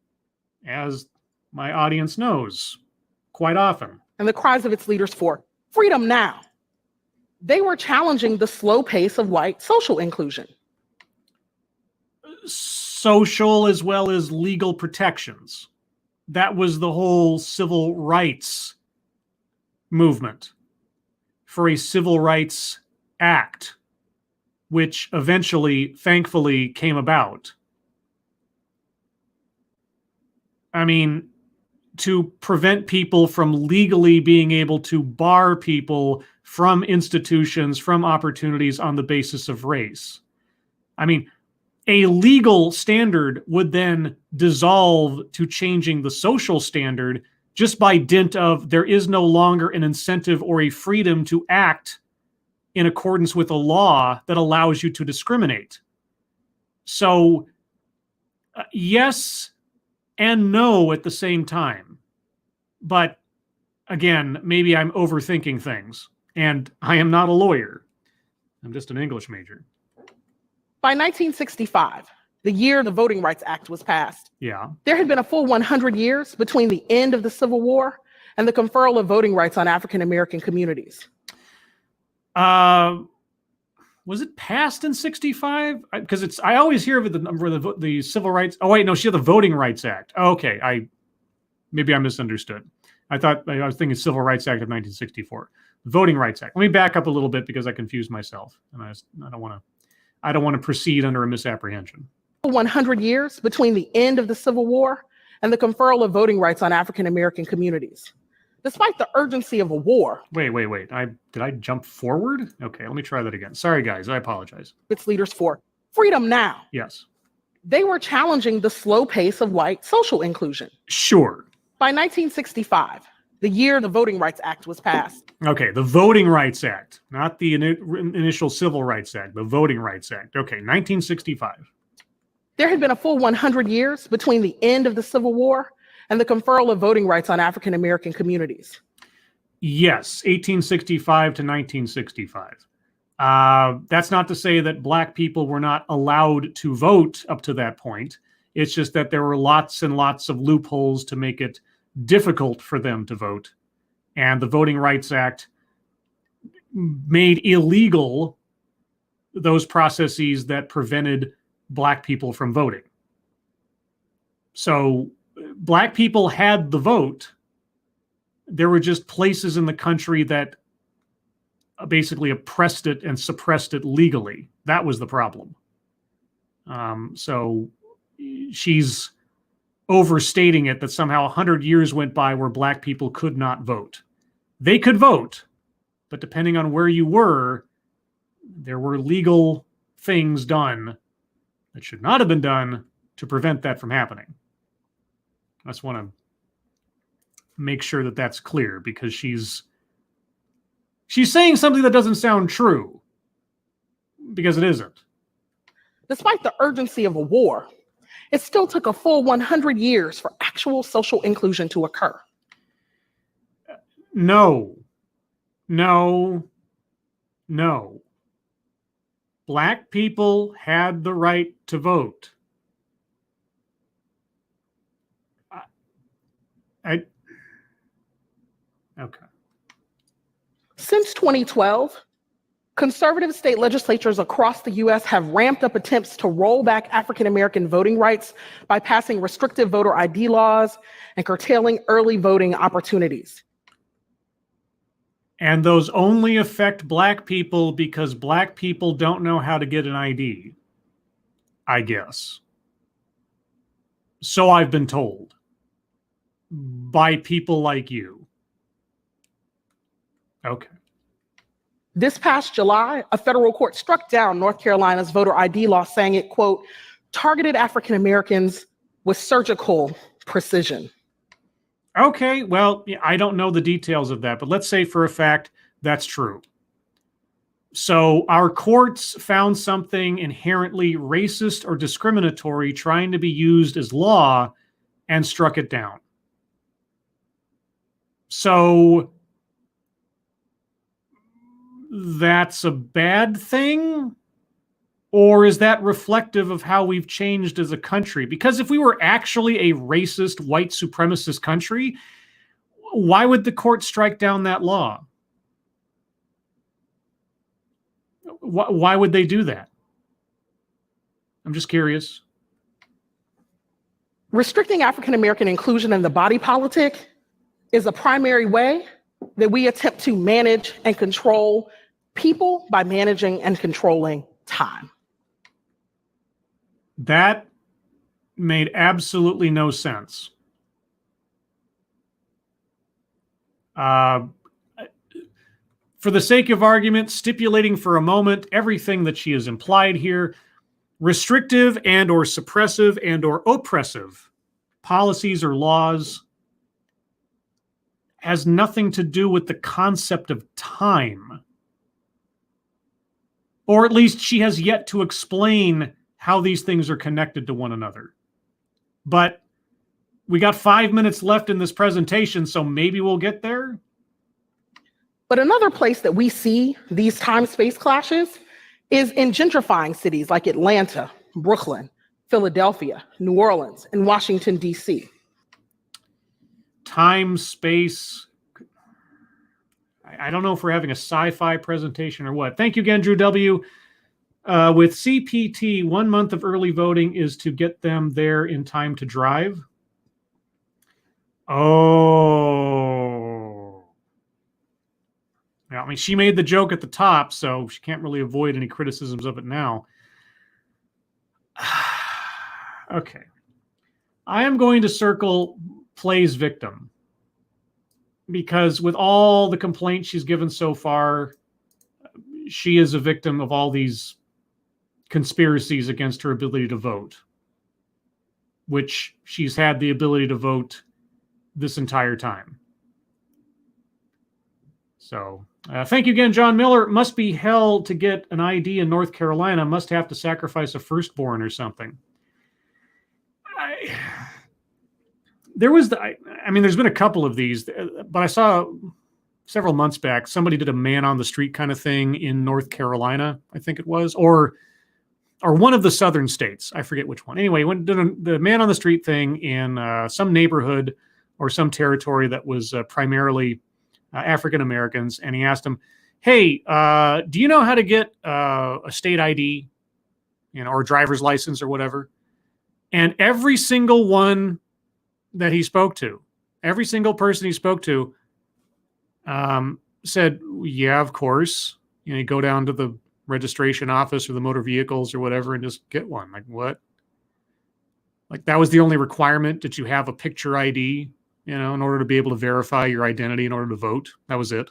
A: as my audience knows, quite often.
B: And the cries of its leaders for freedom now. They were challenging the slow pace of white social inclusion.
A: Social as well as legal protections. That was the whole civil rights movement for a civil rights act, which eventually, thankfully, came about. I mean, to prevent people from legally being able to bar people from institutions, from opportunities on the basis of race. I mean, a legal standard would then dissolve to changing the social standard just by dint of there is no longer an incentive or a freedom to act in accordance with a law that allows you to discriminate. So, yes and no at the same time. But again, maybe I'm overthinking things, and I am not a lawyer. I'm just an English major.
B: By 1965, the year the Voting Rights Act was passed, there had been a full 100 years between the end of the Civil War and the conferral of voting rights on African American communities.
A: Was it passed in 65? Because I always hear of it, the Civil Rights. Oh wait, no, she had the Voting Rights Act. Okay, maybe I misunderstood. I was thinking Civil Rights Act of 1964, Voting Rights Act. Let me back up a little bit because I confused myself, and I don't want to proceed under a misapprehension.
B: 100 years between the end of the Civil War and the conferral of voting rights on African American communities. Despite the urgency of a war.
A: Wait. Did I jump forward? Okay, let me try that again. Sorry, guys, I apologize.
B: Its leaders for freedom now.
A: Yes.
B: They were challenging the slow pace of white social inclusion.
A: Sure.
B: By 1965, the year the Voting Rights Act was passed.
A: Okay, the Voting Rights Act, not the initial Civil Rights Act, the Voting Rights Act. Okay, 1965.
B: There had been a full 100 years between the end of the Civil War and the conferral of voting rights on African American communities.
A: Yes, 1865 to 1965. That's not to say that Black people were not allowed to vote up to that point. It's just that there were lots and lots of loopholes to make it difficult for them to vote. And the Voting Rights Act made illegal those processes that prevented Black people from voting. So Black people had the vote. There were just places in the country that basically oppressed it and suppressed it legally. That was the problem. So she's overstating it that somehow 100 years went by where Black people could not vote. They could vote, but depending on where you were, there were legal things done that should not have been done to prevent that from happening. I just want to make sure that that's clear, because she's saying something that doesn't sound true, because it isn't.
B: Despite the urgency of a war, it still took a full 100 years for actual social inclusion to occur.
A: No. Black people had the right to vote. Okay.
B: Since 2012, conservative state legislatures across the U.S. have ramped up attempts to roll back African American voting rights by passing restrictive voter ID laws and curtailing early voting opportunities.
A: And those only affect Black people because Black people don't know how to get an ID, I guess. So I've been told by people like you. Okay.
B: This past July, a federal court struck down North Carolina's voter ID law, saying it, quote, targeted African Americans with surgical precision.
A: Okay, well, I don't know the details of that, but let's say for a fact that's true. So our courts found something inherently racist or discriminatory trying to be used as law and struck it down. So that's a bad thing? Or is that reflective of how we've changed as a country? Because if we were actually a racist, white supremacist country, why would the court strike down that law? Why would they do that? I'm just curious.
B: Restricting African American inclusion in the body politic is a primary way that we attempt to manage and control people by managing and controlling time.
A: That made absolutely no sense. For the sake of argument, stipulating for a moment everything that she has implied here, restrictive and or suppressive and or oppressive policies or laws has nothing to do with the concept of time. Or at least she has yet to explain how these things are connected to one another. But we got 5 minutes left in this presentation, so maybe we'll get there.
B: But another place that we see these time-space clashes is in gentrifying cities like Atlanta, Brooklyn, Philadelphia, New Orleans, and Washington, D.C.
A: Time, space. I don't know if we're having a sci-fi presentation or what. Thank you again, Drew W. With CPT, 1 month of early voting is to get them there in time to drive. Oh. Yeah, I mean, she made the joke at the top, so she can't really avoid any criticisms of it now. Okay. I am going to circle plays victim because with all the complaints she's given so far, she is a victim of all these conspiracies against her ability to vote, which she's had the ability to vote this entire time. So thank you again, John Miller. Must be hell to get an ID in North Carolina. Must have to sacrifice a firstborn or something. There's been a couple of these, but I saw several months back, somebody did a man on the street kind of thing in North Carolina, I think it was, or one of the southern states. I forget which one. Anyway, went to the man on the street thing in some neighborhood or some territory that was primarily African Americans, and he asked them, "Hey, do you know how to get a state ID, or a driver's license or whatever?" And every single one that he spoke to, every single person he spoke to, said, "Yeah, of course." You go down to the registration office or the motor vehicles or whatever and just get one. Like, what? Like, that was the only requirement, that you have a picture ID, in order to be able to verify your identity in order to vote. That was it.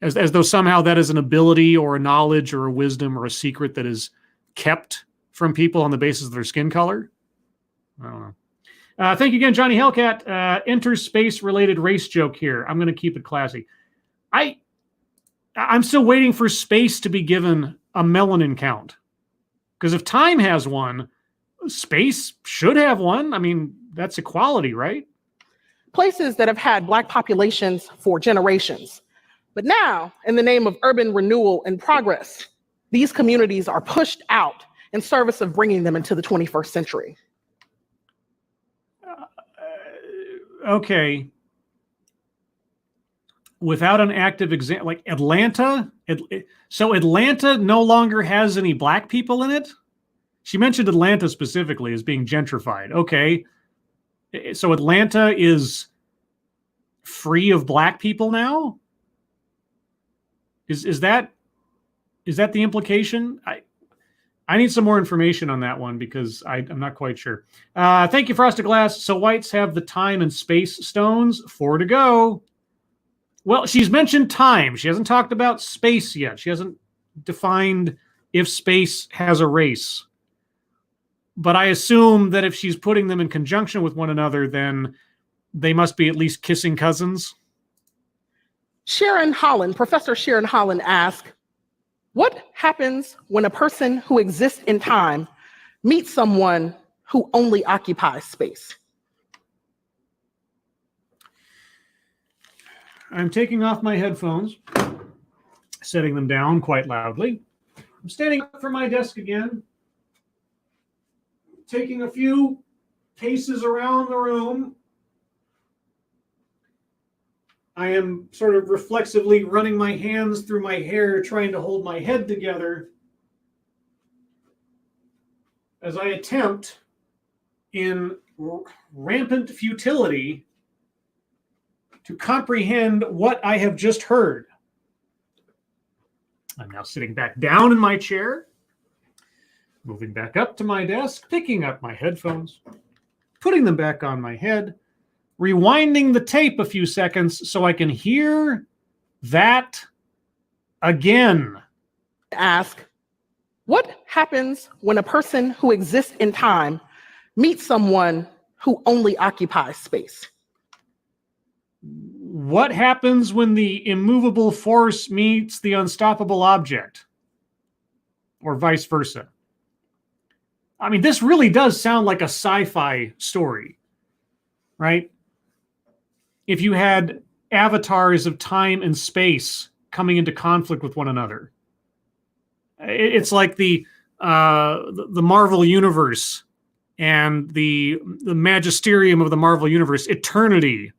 A: As though somehow that is an ability or a knowledge or a wisdom or a secret that is kept from people on the basis of their skin color. I don't know. Thank you again, Johnny Hellcat. Interspace-related race joke here. I'm going to keep it classy. I'm still waiting for space to be given a melanin count. Because if time has one, space should have one. I mean, that's equality, right?
B: Places that have had Black populations for generations. But now, in the name of urban renewal and progress, these communities are pushed out in service of bringing them into the 21st century.
A: Okay. Without an active example, like Atlanta, so Atlanta no longer has any Black people in it? She mentioned Atlanta specifically as being gentrified. Okay. So Atlanta is free of Black people now? Is that the implication? I need some more information on that one because I'm not quite sure. Thank you, Frosted Glass. So whites have the time and space stones. 4 to go. Well, she's mentioned time. She hasn't talked about space yet. She hasn't defined if space has a race. But I assume that if she's putting them in conjunction with one another, then they must be at least kissing cousins.
B: Professor Sharon Holland asked, what happens when a person who exists in time meets someone who only occupies space?
A: I'm taking off my headphones, setting them down quite loudly. I'm standing up from my desk again, taking a few paces around the room. I am sort of reflexively running my hands through my hair, trying to hold my head together as I attempt, in rampant futility, to comprehend what I have just heard. I'm now sitting back down in my chair, moving back up to my desk, picking up my headphones, putting them back on my head, rewinding the tape a few seconds so I can hear that again.
B: Ask, what happens when a person who exists in time meets someone who only occupies space?
A: What happens when the immovable force meets the unstoppable object? Or vice versa. I mean, this really does sound like a sci-fi story, right? If you had avatars of time and space coming into conflict with one another. It's like the Marvel Universe and the magisterium of the Marvel Universe, eternity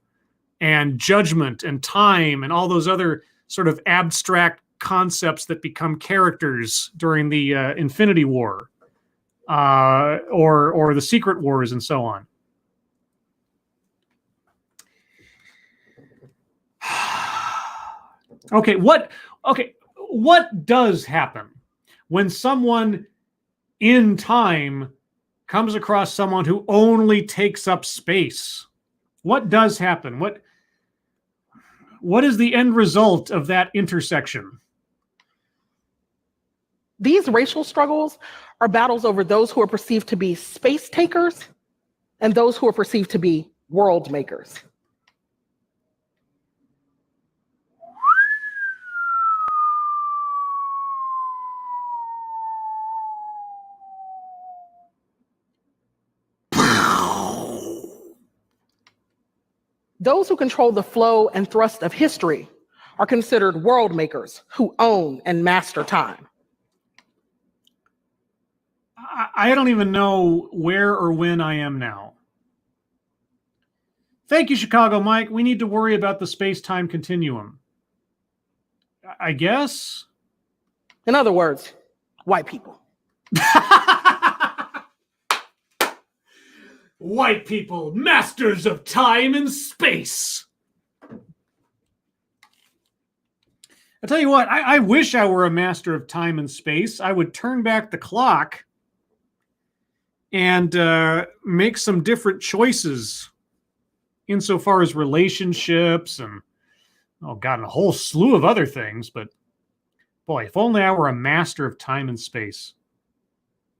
A: and judgment and time and all those other sort of abstract concepts that become characters during the Infinity War or the Secret Wars and so on. Okay, what does happen when someone in time comes across someone who only takes up space, what does happen? What is the end result of that intersection?
B: These racial struggles are battles over those who are perceived to be space takers and those who are perceived to be world makers. Those who control the flow and thrust of history are considered world makers who own and master time.
A: I don't even know where or when I am now. Thank you, Chicago Mike. We need to worry about the space-time continuum. I guess?
B: In other words, white people.
A: White people, masters of time and space. I tell you what, I wish I were a master of time and space. I would turn back the clock and make some different choices insofar as relationships and, oh God, a whole slew of other things. But boy, if only I were a master of time and space.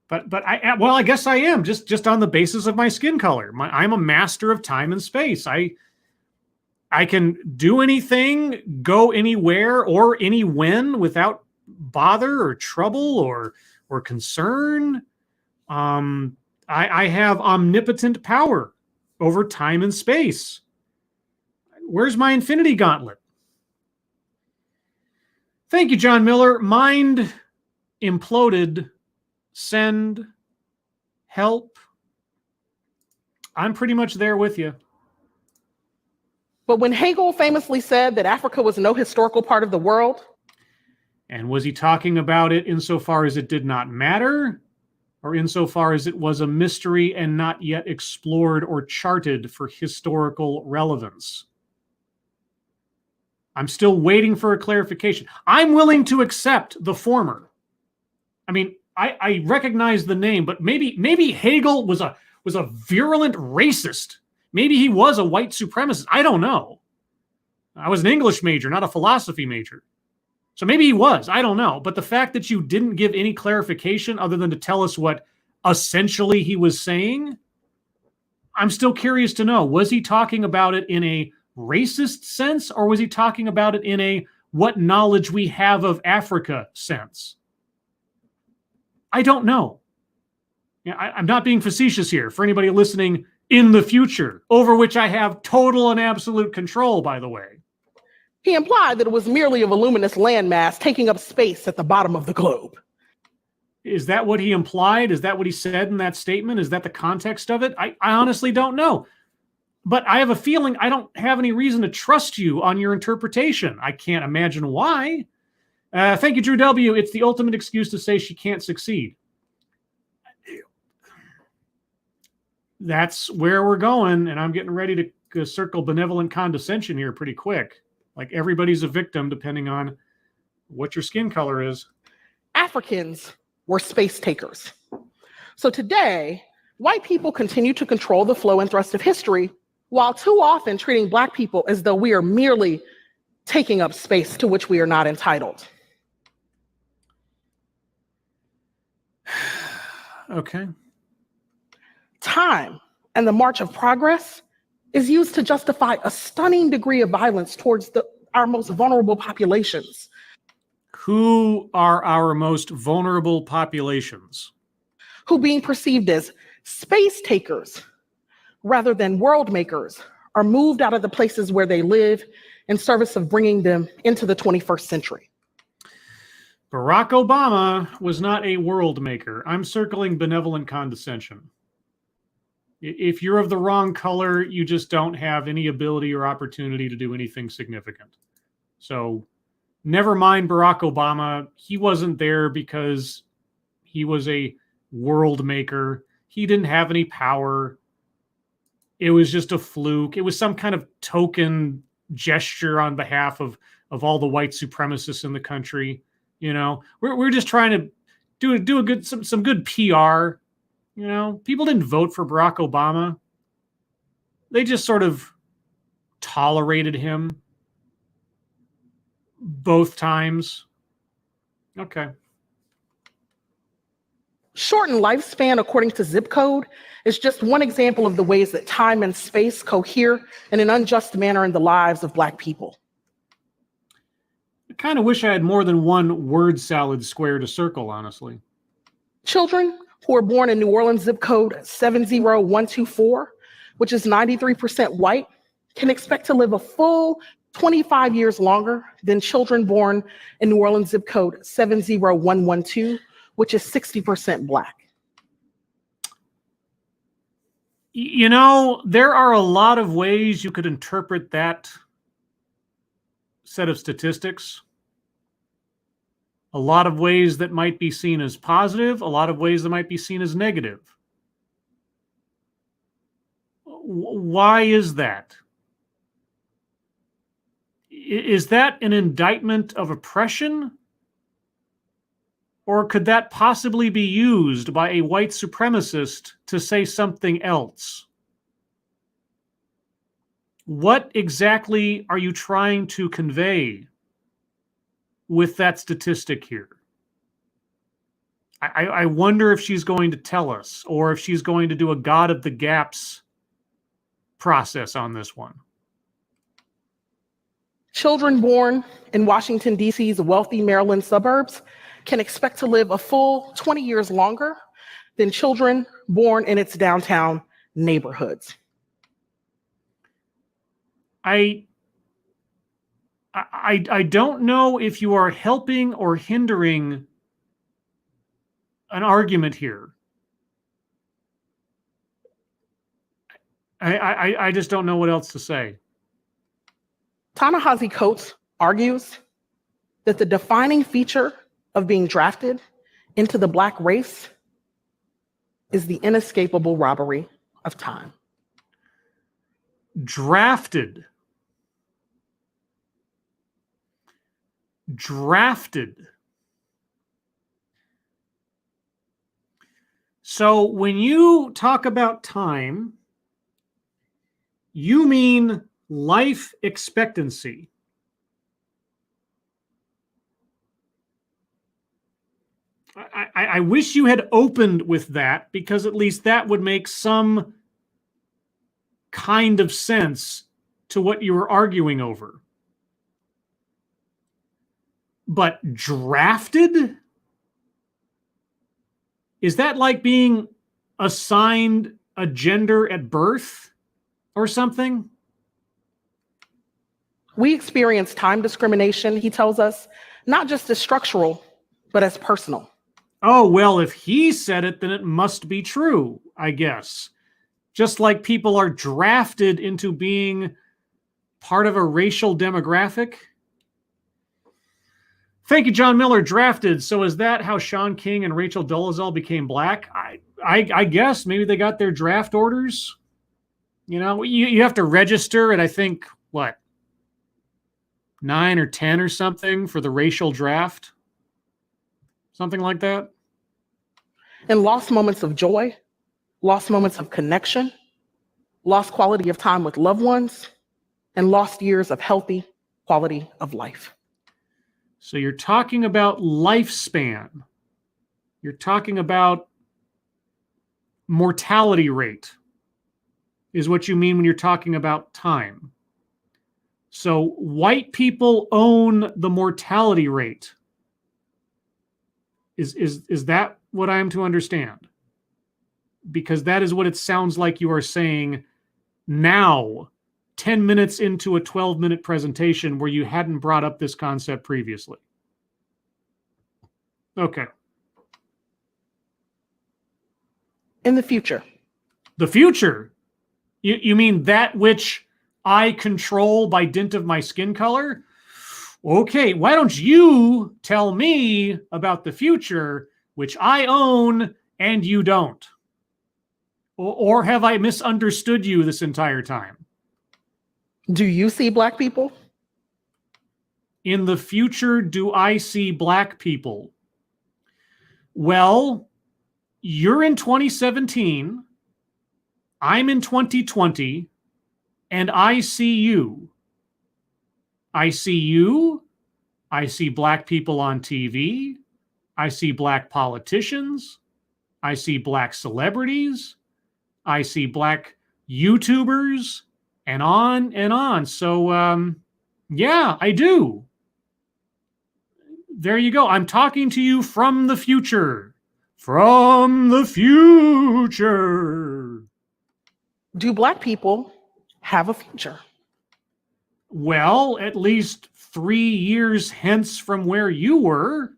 A: But I guess I am, just on the basis of my skin color. I'm a master of time and space. I can do anything, go anywhere or any when without bother or trouble or concern. I have omnipotent power over time and space. Where's my infinity gauntlet? Thank you, John Miller. Mind imploded. Send. Help. I'm pretty much there with you.
B: But when Hegel famously said that Africa was no historical part of the world.
A: And was he talking about it insofar as it did not matter, or insofar as it was a mystery and not yet explored or charted for historical relevance? I'm still waiting for a clarification. I'm willing to accept the former. I mean, I recognize the name, but maybe Hegel was a virulent racist. Maybe he was a white supremacist. I don't know. I was an English major, not a philosophy major. So maybe he was. I don't know. But the fact that you didn't give any clarification other than to tell us what essentially he was saying, I'm still curious to know. Was he talking about it in a racist sense, or was he talking about it in a what knowledge we have of Africa sense? I don't know. I'm not being facetious here for anybody listening in the future, over which I have total and absolute control, by the way.
B: He implied that it was merely a voluminous landmass taking up space at the bottom of the globe.
A: Is that what he implied? Is that what he said in that statement? Is that the context of it? I honestly don't know. But I have a feeling I don't have any reason to trust you on your interpretation. I can't imagine why. Thank you, Drew W. It's the ultimate excuse to say she can't succeed. That's where we're going, and I'm getting ready to circle benevolent condescension here pretty quick. Like everybody's a victim depending on what your skin color is.
B: Africans were space takers. So today, white people continue to control the flow and thrust of history, while too often treating Black people as though we are merely taking up space to which we are not entitled.
A: Okay.
B: Time and the march of progress is used to justify a stunning degree of violence towards our most vulnerable populations.
A: Who are our most vulnerable populations?
B: Who, being perceived as space takers rather than world makers, are moved out of the places where they live in service of bringing them into the 21st century.
A: Barack Obama was not a world maker. I'm circling benevolent condescension. If you're of the wrong color, you just don't have any ability or opportunity to do anything significant. So never mind Barack Obama. He wasn't there because he was a world maker. He didn't have any power. It was just a fluke. It was some kind of token gesture on behalf of all the white supremacists in the country. You know, we're just trying to do a good some good PR. You know, people didn't vote for Barack Obama. They just sort of tolerated him both times. Okay.
B: Shortened lifespan, according to zip code, is just one example of the ways that time and space cohere in an unjust manner in the lives of Black people.
A: I kind of wish I had more than one word salad square to circle, honestly.
B: Children who are born in New Orleans zip code 70124, which is 93% white, can expect to live a full 25 years longer than children born in New Orleans zip code 70112, which is 60% Black.
A: You know, there are a lot of ways you could interpret that set of statistics. A lot of ways that might be seen as positive, a lot of ways that might be seen as negative. Why is that? Is that an indictment of oppression? Or could that possibly be used by a white supremacist to say something else? What exactly are you trying to convey with that statistic here? I wonder if she's going to tell us, or if she's going to do a God of the Gaps process on this one.
B: Children born in Washington, D.C.'s wealthy Maryland suburbs can expect to live a full 20 years longer than children born in its downtown neighborhoods.
A: I don't know if you are helping or hindering an argument here. I just don't know what else to say.
B: Ta-Nehisi Coates argues that the defining feature of being drafted into the Black race is the inescapable robbery of time.
A: Drafted. So when you talk about time, you mean life expectancy. I wish you had opened with that, because at least that would make some kind of sense to what you were arguing over. But drafted? Is that like being assigned a gender at birth or something?
B: We experience time discrimination, he tells us, not just as structural, but as personal.
A: Oh, well, if he said it, then it must be true, I guess. Just like people are drafted into being part of a racial demographic. Thank you, John Miller. Drafted. So is that how Sean King and Rachel Dolezal became Black? I guess maybe they got their draft orders. You know, you have to register at, I think, what, 9 or 10 or something for the racial draft? Something like that.
B: And lost moments of joy, lost moments of connection, lost quality of time with loved ones, and lost years of healthy quality of life.
A: So you're talking about lifespan. You're talking about mortality rate, is what you mean when you're talking about time. So white people own the mortality rate. Is that what I am to understand? Because that is what it sounds like you are saying now, 10 minutes into a 12-minute presentation where you hadn't brought up this concept previously. Okay.
B: In the future.
A: The future? You mean that which I control by dint of my skin color? Okay, why don't you tell me about the future, which I own and you don't? Or have I misunderstood you this entire time?
B: Do you see Black people?
A: In the future, do I see Black people? Well, you're in 2017, I'm in 2020, and I see you. I see you. I see black people on TV. I see black politicians. I see black celebrities. I see black YouTubers, and on and on. So, yeah, I do. There you go. I'm talking to you from the future. From the future.
B: Do black people have a future?
A: Well, at least 3 years hence from where you were,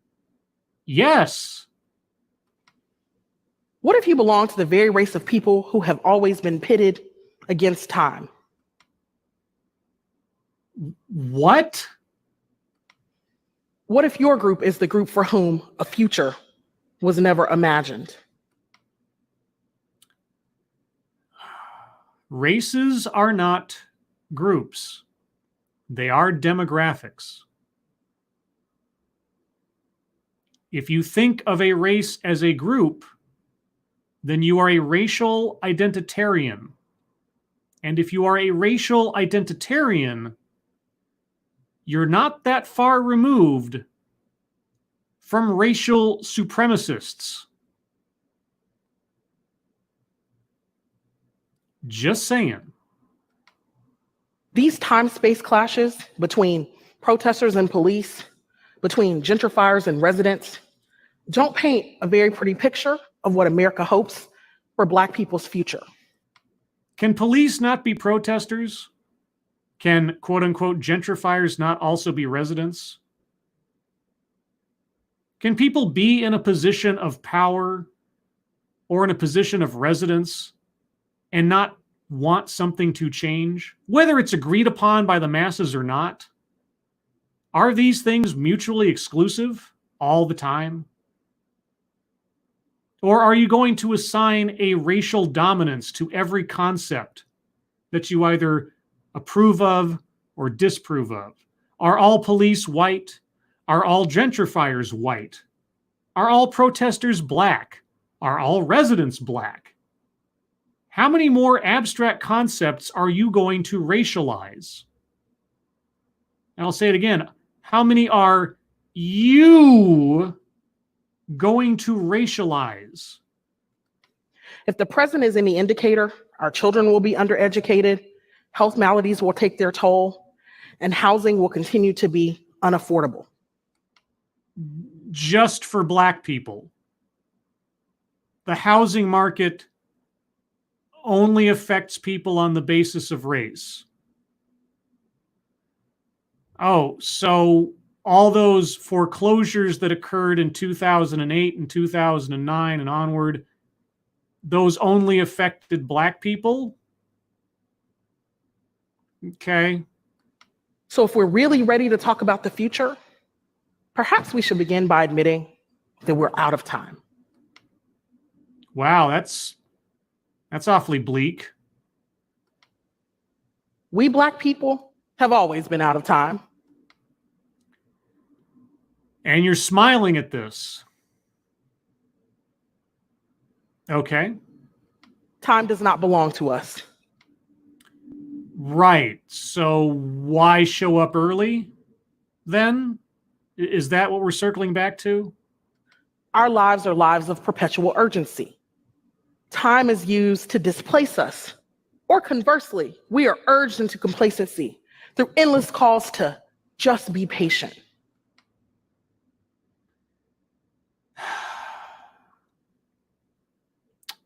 A: yes.
B: What if you belong to the very race of people who have always been pitted against time?
A: What?
B: What if your group is the group for whom a future was never imagined?
A: Races are not groups. They are demographics. If you think of a race as a group, then you are a racial identitarian. And if you are a racial identitarian, you're not that far removed from racial supremacists. Just saying.
B: These time-space clashes between protesters and police, between gentrifiers and residents, don't paint a very pretty picture of what America hopes for Black people's future.
A: Can police not be protesters? Can quote-unquote gentrifiers not also be residents? Can people be in a position of power or in a position of residence and not want something to change, whether it's agreed upon by the masses or not? Are these things mutually exclusive all the time? Or are you going to assign a racial dominance to every concept that you either approve of or disapprove of? Are all police white? Are all gentrifiers white? Are all protesters black? Are all residents black? How many more abstract concepts are you going to racialize? And I'll say it again. How many are you going to racialize?
B: If the present is any indicator, our children will be undereducated, health maladies will take their toll, and housing will continue to be unaffordable.
A: Just for Black people. The housing market only affects people on the basis of race. Oh, so all those foreclosures that occurred in 2008 and 2009 and onward, those only affected Black people? Okay.
B: So if we're really ready to talk about the future, perhaps we should begin by admitting that we're out of time.
A: Wow, that's awfully bleak.
B: We Black people have always been out of time.
A: And you're smiling at this. Okay.
B: Time does not belong to us.
A: Right. So why show up early then? Is that what we're circling back to?
B: Our lives are lives of perpetual urgency. Time is used to displace us. Or conversely, we are urged into complacency through endless calls to just be patient.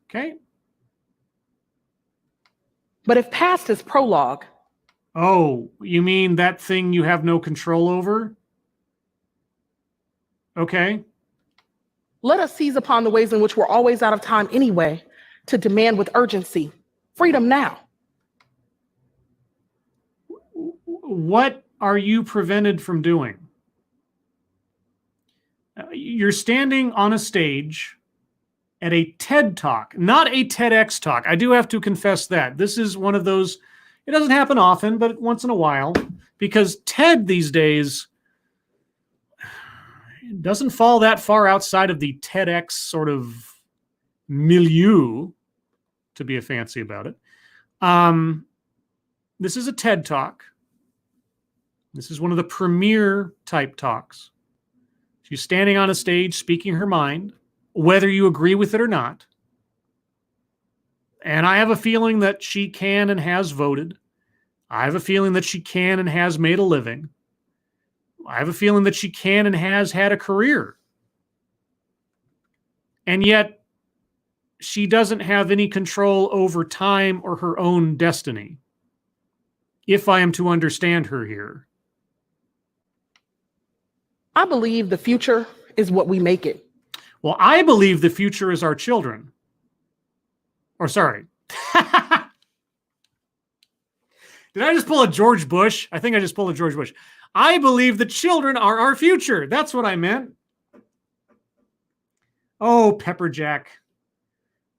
A: Okay.
B: But if past is prologue.
A: Oh, you mean that thing you have no control over? Okay.
B: Let us seize upon the ways in which we're always out of time anyway to demand with urgency freedom now.
A: What are you prevented from doing? You're standing on a stage at a TED Talk, not a TEDx talk. I do have to confess that. This is one of those, it doesn't happen often, but once in a while, because TED these days, doesn't fall that far outside of the TEDx sort of milieu, to be fancy about it. This is a TED Talk. This is one of the premier type talks. She's standing on a stage speaking her mind, whether you agree with it or not. And I have a feeling that she can and has voted. I have a feeling that she can and has made a living. I have a feeling that she can and has had a career. And yet, she doesn't have any control over time or her own destiny, if I am to understand her here.
B: I believe the future is what we make it.
A: Well, I believe the future is our children. Or sorry. Did I just pull a George Bush? I think I just pulled a George Bush. I believe the children are our future. That's what I meant. Oh, Pepperjack.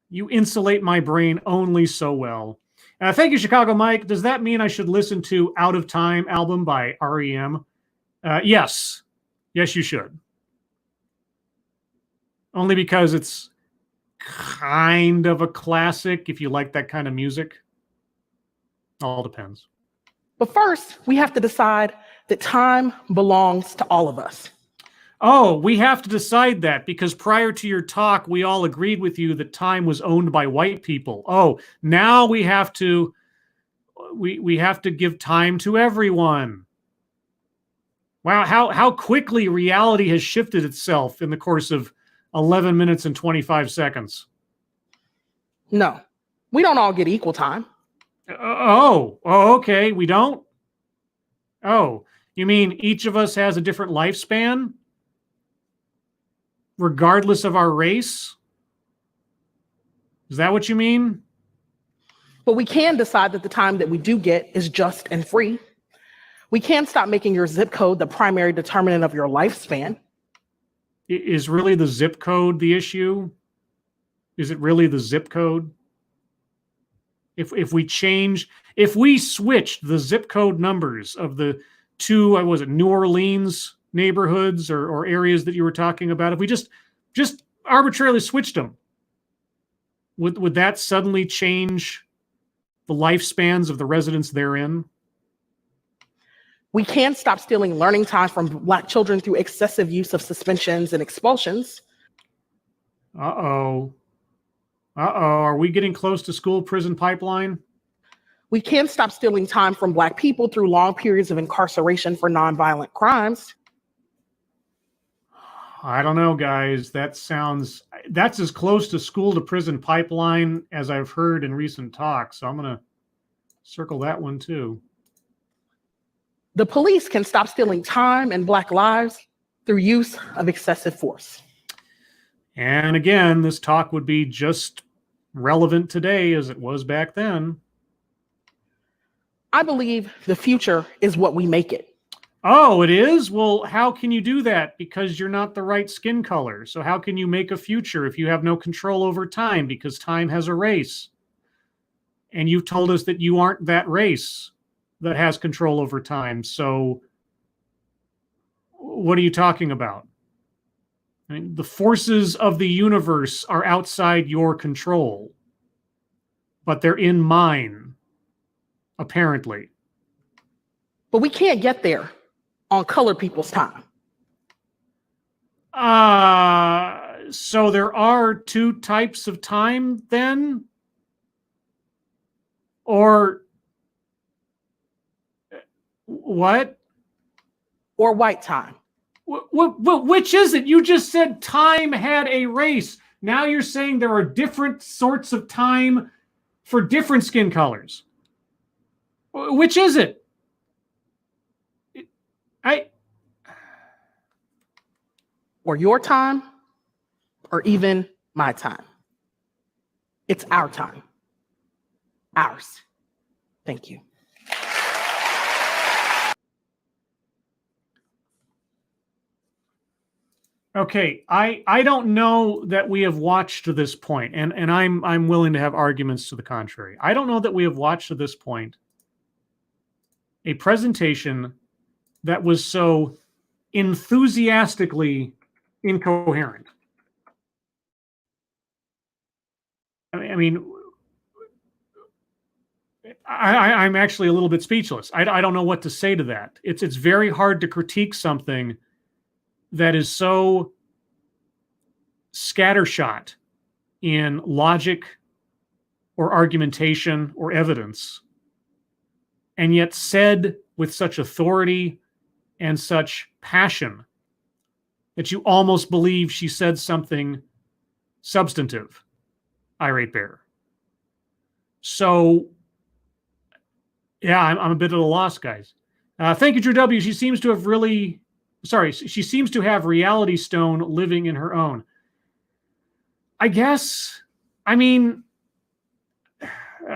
A: You insulate my brain only so well. Thank you, Chicago Mike. Does that mean I should listen to Out of Time album by REM? Yes. Yes, you should. Only because it's kind of a classic if you like that kind of music. All depends.
B: But first, we have to decide that time belongs to all of us.
A: Oh, we have to decide that because prior to your talk, we all agreed with you that time was owned by white people. Oh, now we have to give time to everyone. Wow, how quickly reality has shifted itself in the course of 11 minutes and 25 seconds.
B: No, we don't all get equal time.
A: Okay, we don't? Oh, you mean each of us has a different lifespan? Regardless of our race? Is that what you mean?
B: But we can decide that the time that we do get is just and free. We can stop making your zip code the primary determinant of your lifespan.
A: Is really the zip code the issue? Is it really the zip code? If we switched the zip code numbers of the two, New Orleans neighborhoods or areas that you were talking about, if we just arbitrarily switched them, would that suddenly change the lifespans of the residents therein?
B: We can stop stealing learning time from Black children through excessive use of suspensions and expulsions.
A: Uh-oh. Are we getting close to school prison pipeline?
B: We can stop stealing time from Black people through long periods of incarceration for nonviolent crimes.
A: I don't know, guys. That's as close to school to prison pipeline as I've heard in recent talks. So I'm going to circle that one too.
B: The police can stop stealing time and Black lives through use of excessive force.
A: And again, this talk would be just relevant today as it was back then.
B: I believe the future is what we make it.
A: Oh, it is? Well, how can you do that? Because you're not the right skin color. So how can you make a future if you have no control over time? Because time has a race. And you've told us that you aren't that race that has control over time. So what are you talking about? I mean, the forces of the universe are outside your control, but they're in mine, apparently.
B: But we can't get there on colored people's time.
A: So there are two types of time then? Or what?
B: Or white time.
A: Which is it? You just said time had a race. Now you're saying there are different sorts of time for different skin colors. Which is it?
B: Or your time, or even my time. It's our time. Ours. Thank you.
A: Okay, I don't know that we have watched to this point, and I'm willing to have arguments to the contrary. I don't know that we have watched to this point a presentation that was so enthusiastically incoherent. I mean, I'm actually a little bit speechless. I don't know what to say to that. It's very hard to critique something that is so scattershot in logic or argumentation or evidence, and yet said with such authority and such passion that you almost believe she said something substantive. Irate Bear. So, yeah, I'm a bit at a loss, guys. Thank you, Drew W. She seems to have Reality Stone living in her own. I guess. I mean,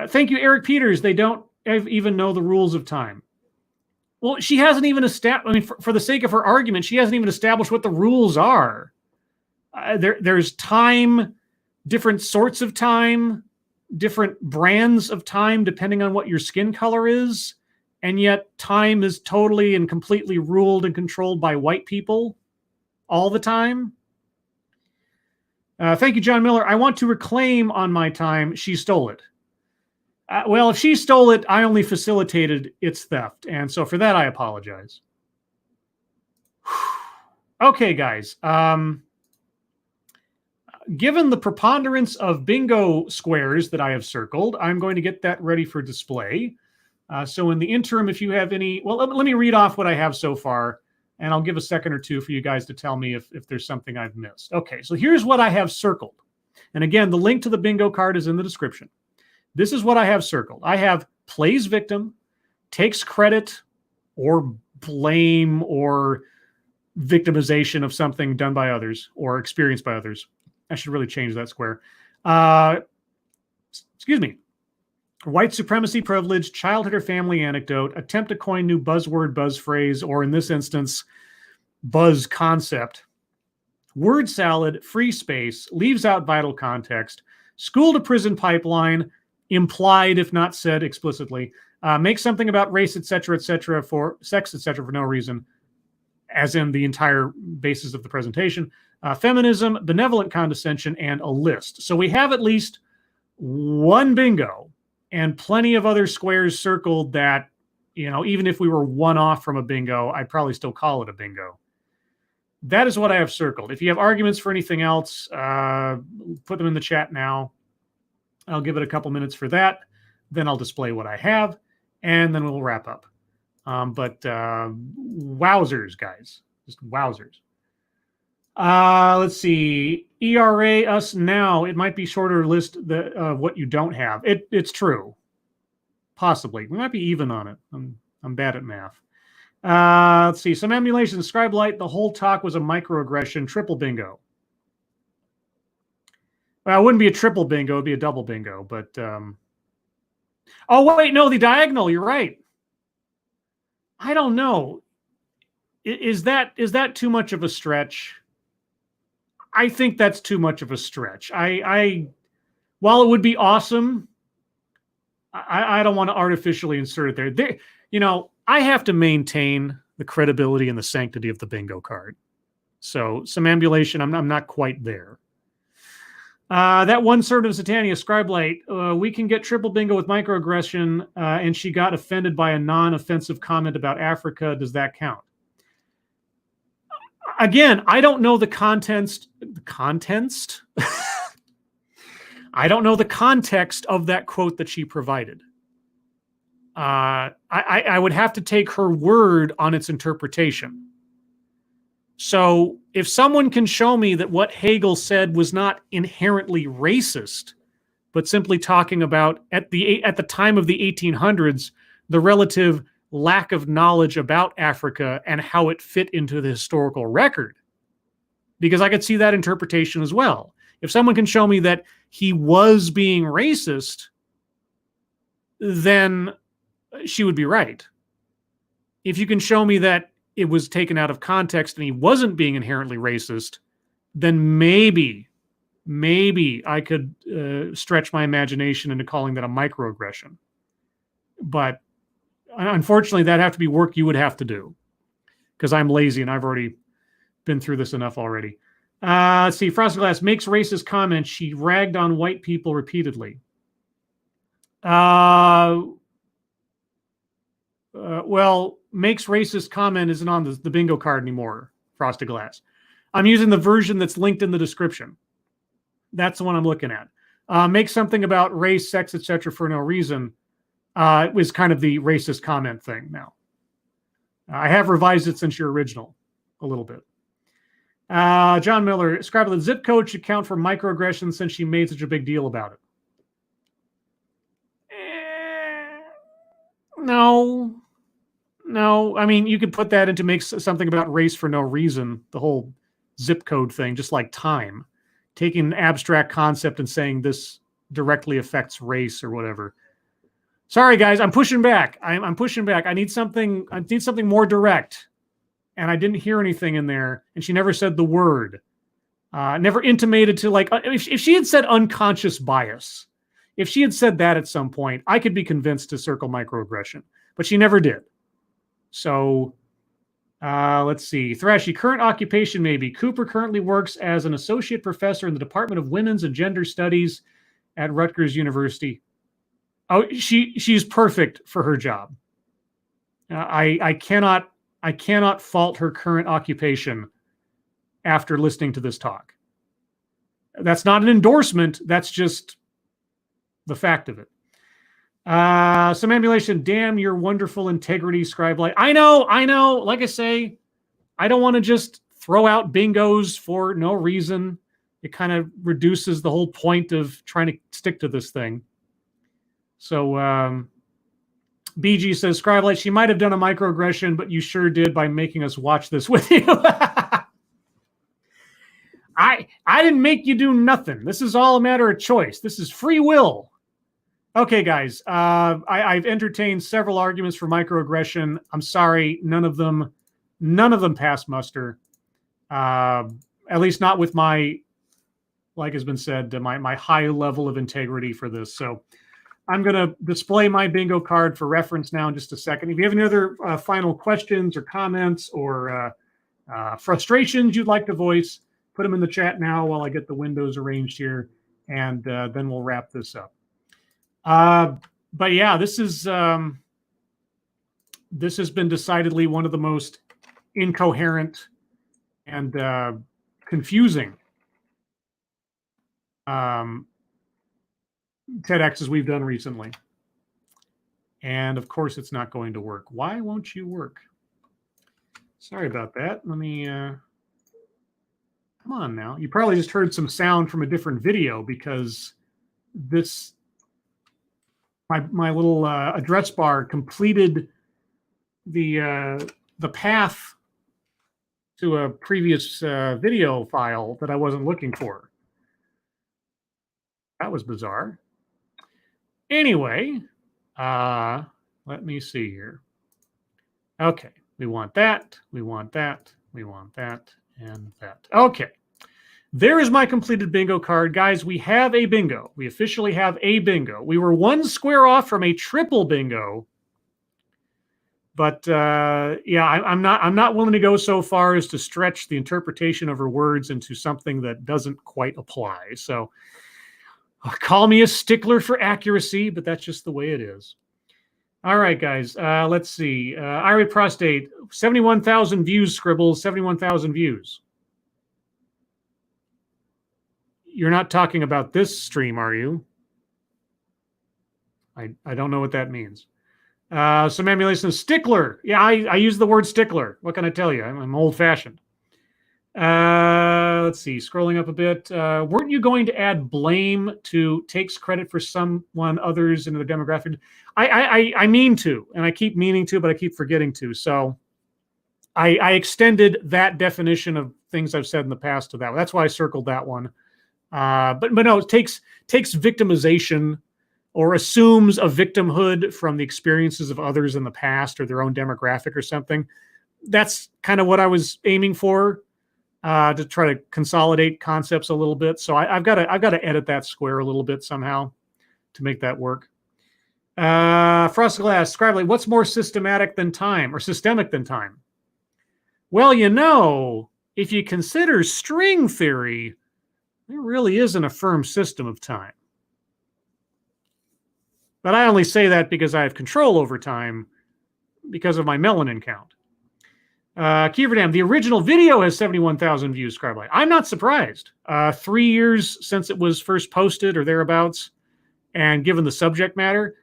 A: thank you, Eric Peters. They don't even know the rules of time. Well, she hasn't even established, I mean, for the sake of her argument, she hasn't even established what the rules are. There's time, different sorts of time, different brands of time, depending on what your skin color is. And yet time is totally and completely ruled and controlled by white people all the time. Thank you, John Miller. I want to reclaim on my time. She stole it. Well, if she stole it, I only facilitated its theft. And so for that, I apologize. Okay, guys. Given the preponderance of bingo squares that I have circled, I'm going to get that ready for display. So in the interim, if you have any, well, let me read off what I have so far, and I'll give a second or two for you guys to tell me if there's something I've missed. Okay, so here's what I have circled. And again, the link to the bingo card is in the description. This is what I have circled. I have plays victim, takes credit or blame or victimization of something done by others or experienced by others. I should really change that square. Excuse me. White supremacy privilege, childhood or family anecdote, attempt to coin new buzzword, buzz phrase, or in this instance, buzz concept. Word salad, free space, leaves out vital context, school to prison pipeline, implied if not said explicitly, make something about race, etc., for sex, etc., for no reason, as in the entire basis of the presentation, feminism, benevolent condescension, and a list. So we have at least one bingo and plenty of other squares circled that, you know, even if we were one off from a bingo, I'd probably still call it a bingo. That is what I have circled. If you have arguments for anything else, put them in the chat now. I'll give it a couple minutes for that. Then I'll display what I have, and then we'll wrap up. But wowzers, guys. Just wowzers. Let's see. ERA us now. It might be shorter list of what you don't have. It's true. Possibly. We might be even on it. I'm bad at math. Let's see. Some emulation. Scribe light. The whole talk was a microaggression. Triple bingo. Well, it wouldn't be a triple bingo. It'd be a double bingo. But oh wait, no, the diagonal. You're right. I don't know. Is that too much of a stretch? I think that's too much of a stretch. While it would be awesome, I don't want to artificially insert it there. You know, I have to maintain the credibility and the sanctity of the bingo card. So some ambulation, I'm not quite there. That one servant of Satania, Scribe Light, we can get triple bingo with microaggression, and she got offended by a non-offensive comment about Africa. Does that count? Again, I don't know the context. I don't know the context of that quote that she provided. I would have to take her word on its interpretation. So if someone can show me that what Hegel said was not inherently racist, but simply talking about at the time of the 1800s, the relative lack of knowledge about Africa and how it fit into the historical record, because I could see that interpretation as well. If someone can show me that he was being racist, then she would be right. If you can show me that it was taken out of context and he wasn't being inherently racist, then maybe I could stretch my imagination into calling that a microaggression. But unfortunately, that'd have to be work you would have to do, because I'm lazy and I've already been through this enough already. Let's see. Frosted Glass makes racist comments. She ragged on white people repeatedly. Well, makes racist comment isn't on the bingo card anymore, Frosted Glass. I'm using the version that's linked in the description. That's the one I'm looking at. Make something about race, sex, etc. for no reason was kind of the racist comment thing now. I have revised it since your original a little bit. John Miller, Scribe, the zip code should count for microaggressions since she made such a big deal about it. No. I mean, you could put that into make something about race for no reason, the whole zip code thing, just like time. Taking an abstract concept and saying this directly affects race or whatever. Sorry, guys, I'm pushing back. I'm pushing back. I need something more direct. And I didn't hear anything in there. And she never said the word. Never intimated to, like, if she had said unconscious bias, if she had said that at some point, I could be convinced to circle microaggression. But she never did. So let's see. Thrashy, current occupation maybe. Cooper currently works as an associate professor in the Department of Women's and Gender Studies at Rutgers University. Oh, she's perfect for her job. I cannot fault her current occupation after listening to this talk. That's not an endorsement. That's just the fact of it. Some emulation. Damn your wonderful integrity, Scribe Light. I know. Like I say, I don't want to just throw out bingos for no reason. It kind of reduces the whole point of trying to stick to this thing. So BG says, Scribe Light, she might have done a microaggression, but you sure did by making us watch this with you. I didn't make you do nothing. This is all a matter of choice. This is free will. Okay, guys, I've entertained several arguments for microaggression. I'm sorry, none of them pass muster. At least not with my, like has been said, my high level of integrity for this. So I'm going to display my bingo card for reference now in just a second. If you have any other final questions or comments or frustrations you'd like to voice, put them in the chat now while I get the windows arranged here, and then we'll wrap this up. But yeah, this has been decidedly one of the most incoherent and confusing TEDx's we've done recently. And of course, it's not going to work. Why won't you work? Sorry about that. Let me, come on now. You probably just heard some sound from a different video because this, my little address bar completed the path to a previous video file that I wasn't looking for. That was bizarre. Anyway, let me see here. Okay, we want that, we want that, we want that, and that. Okay, there is my completed bingo card. Guys, we have a bingo. We officially have a bingo. We were one square off from a triple bingo. But yeah, I'm not willing to go so far as to stretch the interpretation of her words into something that doesn't quite apply. So call me a stickler for accuracy, but that's just the way it is. All right, guys, let's see. Irate Prostate, 71,000 views, Scribbles, 71,000 views. You're not talking about this stream, are you? I don't know what that means. Some emulation, stickler. Yeah, I use the word stickler. What can I tell you? I'm old-fashioned. Let's see, scrolling up a bit. Weren't you going to add blame to takes credit for someone others in the demographic? I mean to, and I keep meaning to, but I keep forgetting to. So I extended that definition of things I've said in the past to that. That's why I circled that one. But no, it takes victimization or assumes a victimhood from the experiences of others in the past or their own demographic or something. That's kind of what I was aiming for. To try to consolidate concepts a little bit. So I've got to edit that square a little bit somehow to make that work. Frosted Glass, Scribely, what's more systematic than time or systemic than time? Well, you know, if you consider string theory, there really isn't a firm system of time. But I only say that because I have control over time because of my melanin count. Kieverdam, the original video has 71,000 views, Scribelight. I'm not surprised. 3 years since it was first posted or thereabouts, and given the subject matter,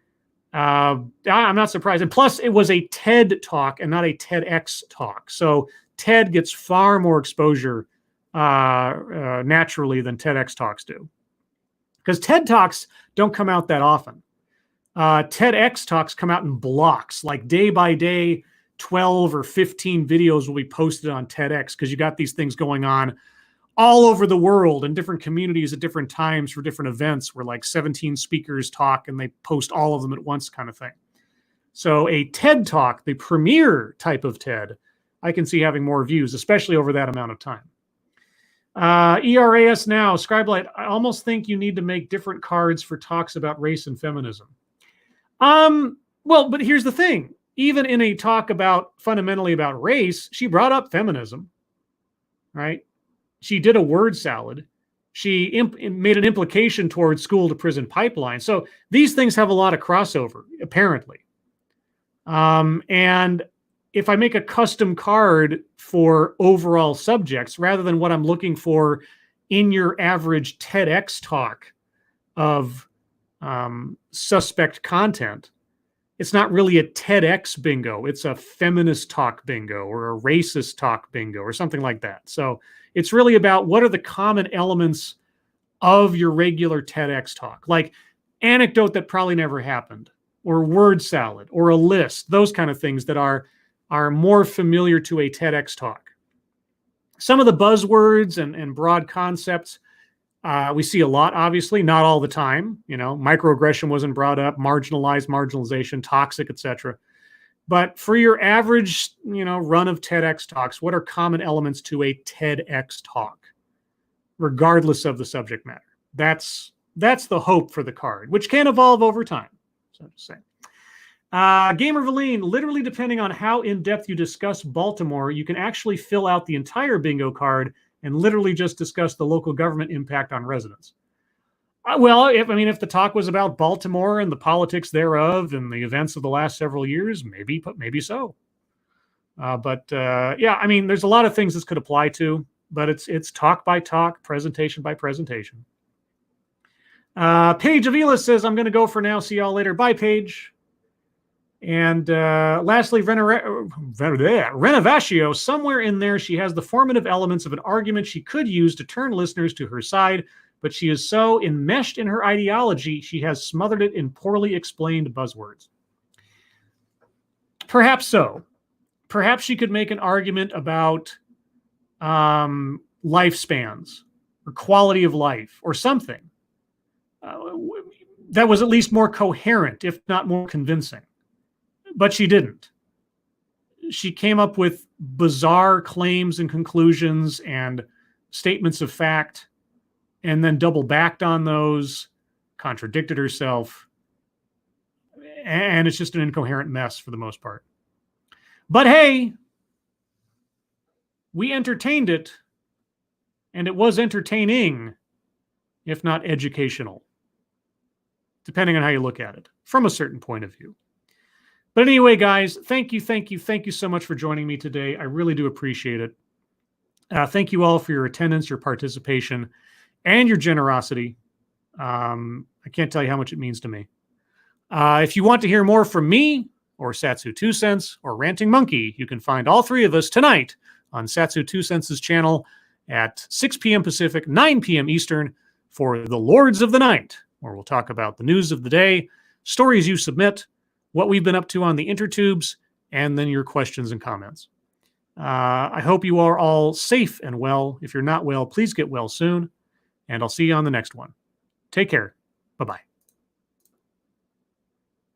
A: I'm not surprised. And plus, it was a TED talk and not a TEDx talk. So TED gets far more exposure naturally than TEDx talks do. Because TED talks don't come out that often. TEDx talks come out in blocks, like day by day, 12 or 15 videos will be posted on TEDx because you got these things going on all over the world in different communities at different times for different events where like 17 speakers talk and they post all of them at once kind of thing. So a TED talk, the premier type of TED, I can see having more views, especially over that amount of time. ERAS now, Scribelight, I almost think you need to make different cards for talks about race and feminism. Well, but here's the thing. Even in a talk fundamentally about race, she brought up feminism, right? She did a word salad. She made an implication towards school to prison pipeline. So these things have a lot of crossover, apparently. And if I make a custom card for overall subjects, rather than what I'm looking for in your average TEDx talk of suspect content, it's not really a TEDx bingo. It's a feminist talk bingo or a racist talk bingo or something like that. So it's really about what are the common elements of your regular TEDx talk, like anecdote that probably never happened, or word salad, or a list, those kind of things that are more familiar to a TEDx talk. Some of the buzzwords and broad concepts, we see a lot, obviously, not all the time. You know, microaggression wasn't brought up, marginalization, toxic, etc. But for your average, run of TEDx talks, what are common elements to a TEDx talk, regardless of the subject matter? That's the hope for the card, which can evolve over time. So I'm just saying. Gamer Valine, literally depending on how in-depth you discuss Baltimore, you can actually fill out the entire bingo card and literally just discuss the local government impact on residents. Well, if the talk was about Baltimore and the politics thereof and the events of the last several years, maybe so. Yeah, there's a lot of things this could apply to, but it's talk by talk, presentation by presentation. Paige Avila says, I'm going to go for now. See y'all later. Bye, Paige. And lastly, Renovaccio, somewhere in there, she has the formative elements of an argument she could use to turn listeners to her side, but she is so enmeshed in her ideology, she has smothered it in poorly explained buzzwords. Perhaps so. Perhaps she could make an argument about lifespans or quality of life or something that was at least more coherent, if not more convincing. But she didn't. She came up with bizarre claims and conclusions and statements of fact, and then double backed on those, contradicted herself, and it's just an incoherent mess for the most part. But hey, we entertained it, and it was entertaining, if not educational, depending on how you look at it, from a certain point of view. But anyway, guys, thank you so much for joining me today. I really do appreciate it. Thank you all for your attendance, your participation, and your generosity. I can't tell you how much it means to me. If you want to hear more from me, or Satsu 2 Cents, or Ranting Monkey, you can find all three of us tonight on Satsu 2 Cents' channel at 6 p.m. Pacific, 9 p.m. Eastern for the Lords of the Night, where we'll talk about the news of the day, stories you submit, what we've been up to on the intertubes, and then your questions and comments. I hope you are all safe and well. If you're not well, please get well soon, and I'll see you on the next one. Take care. Bye-bye.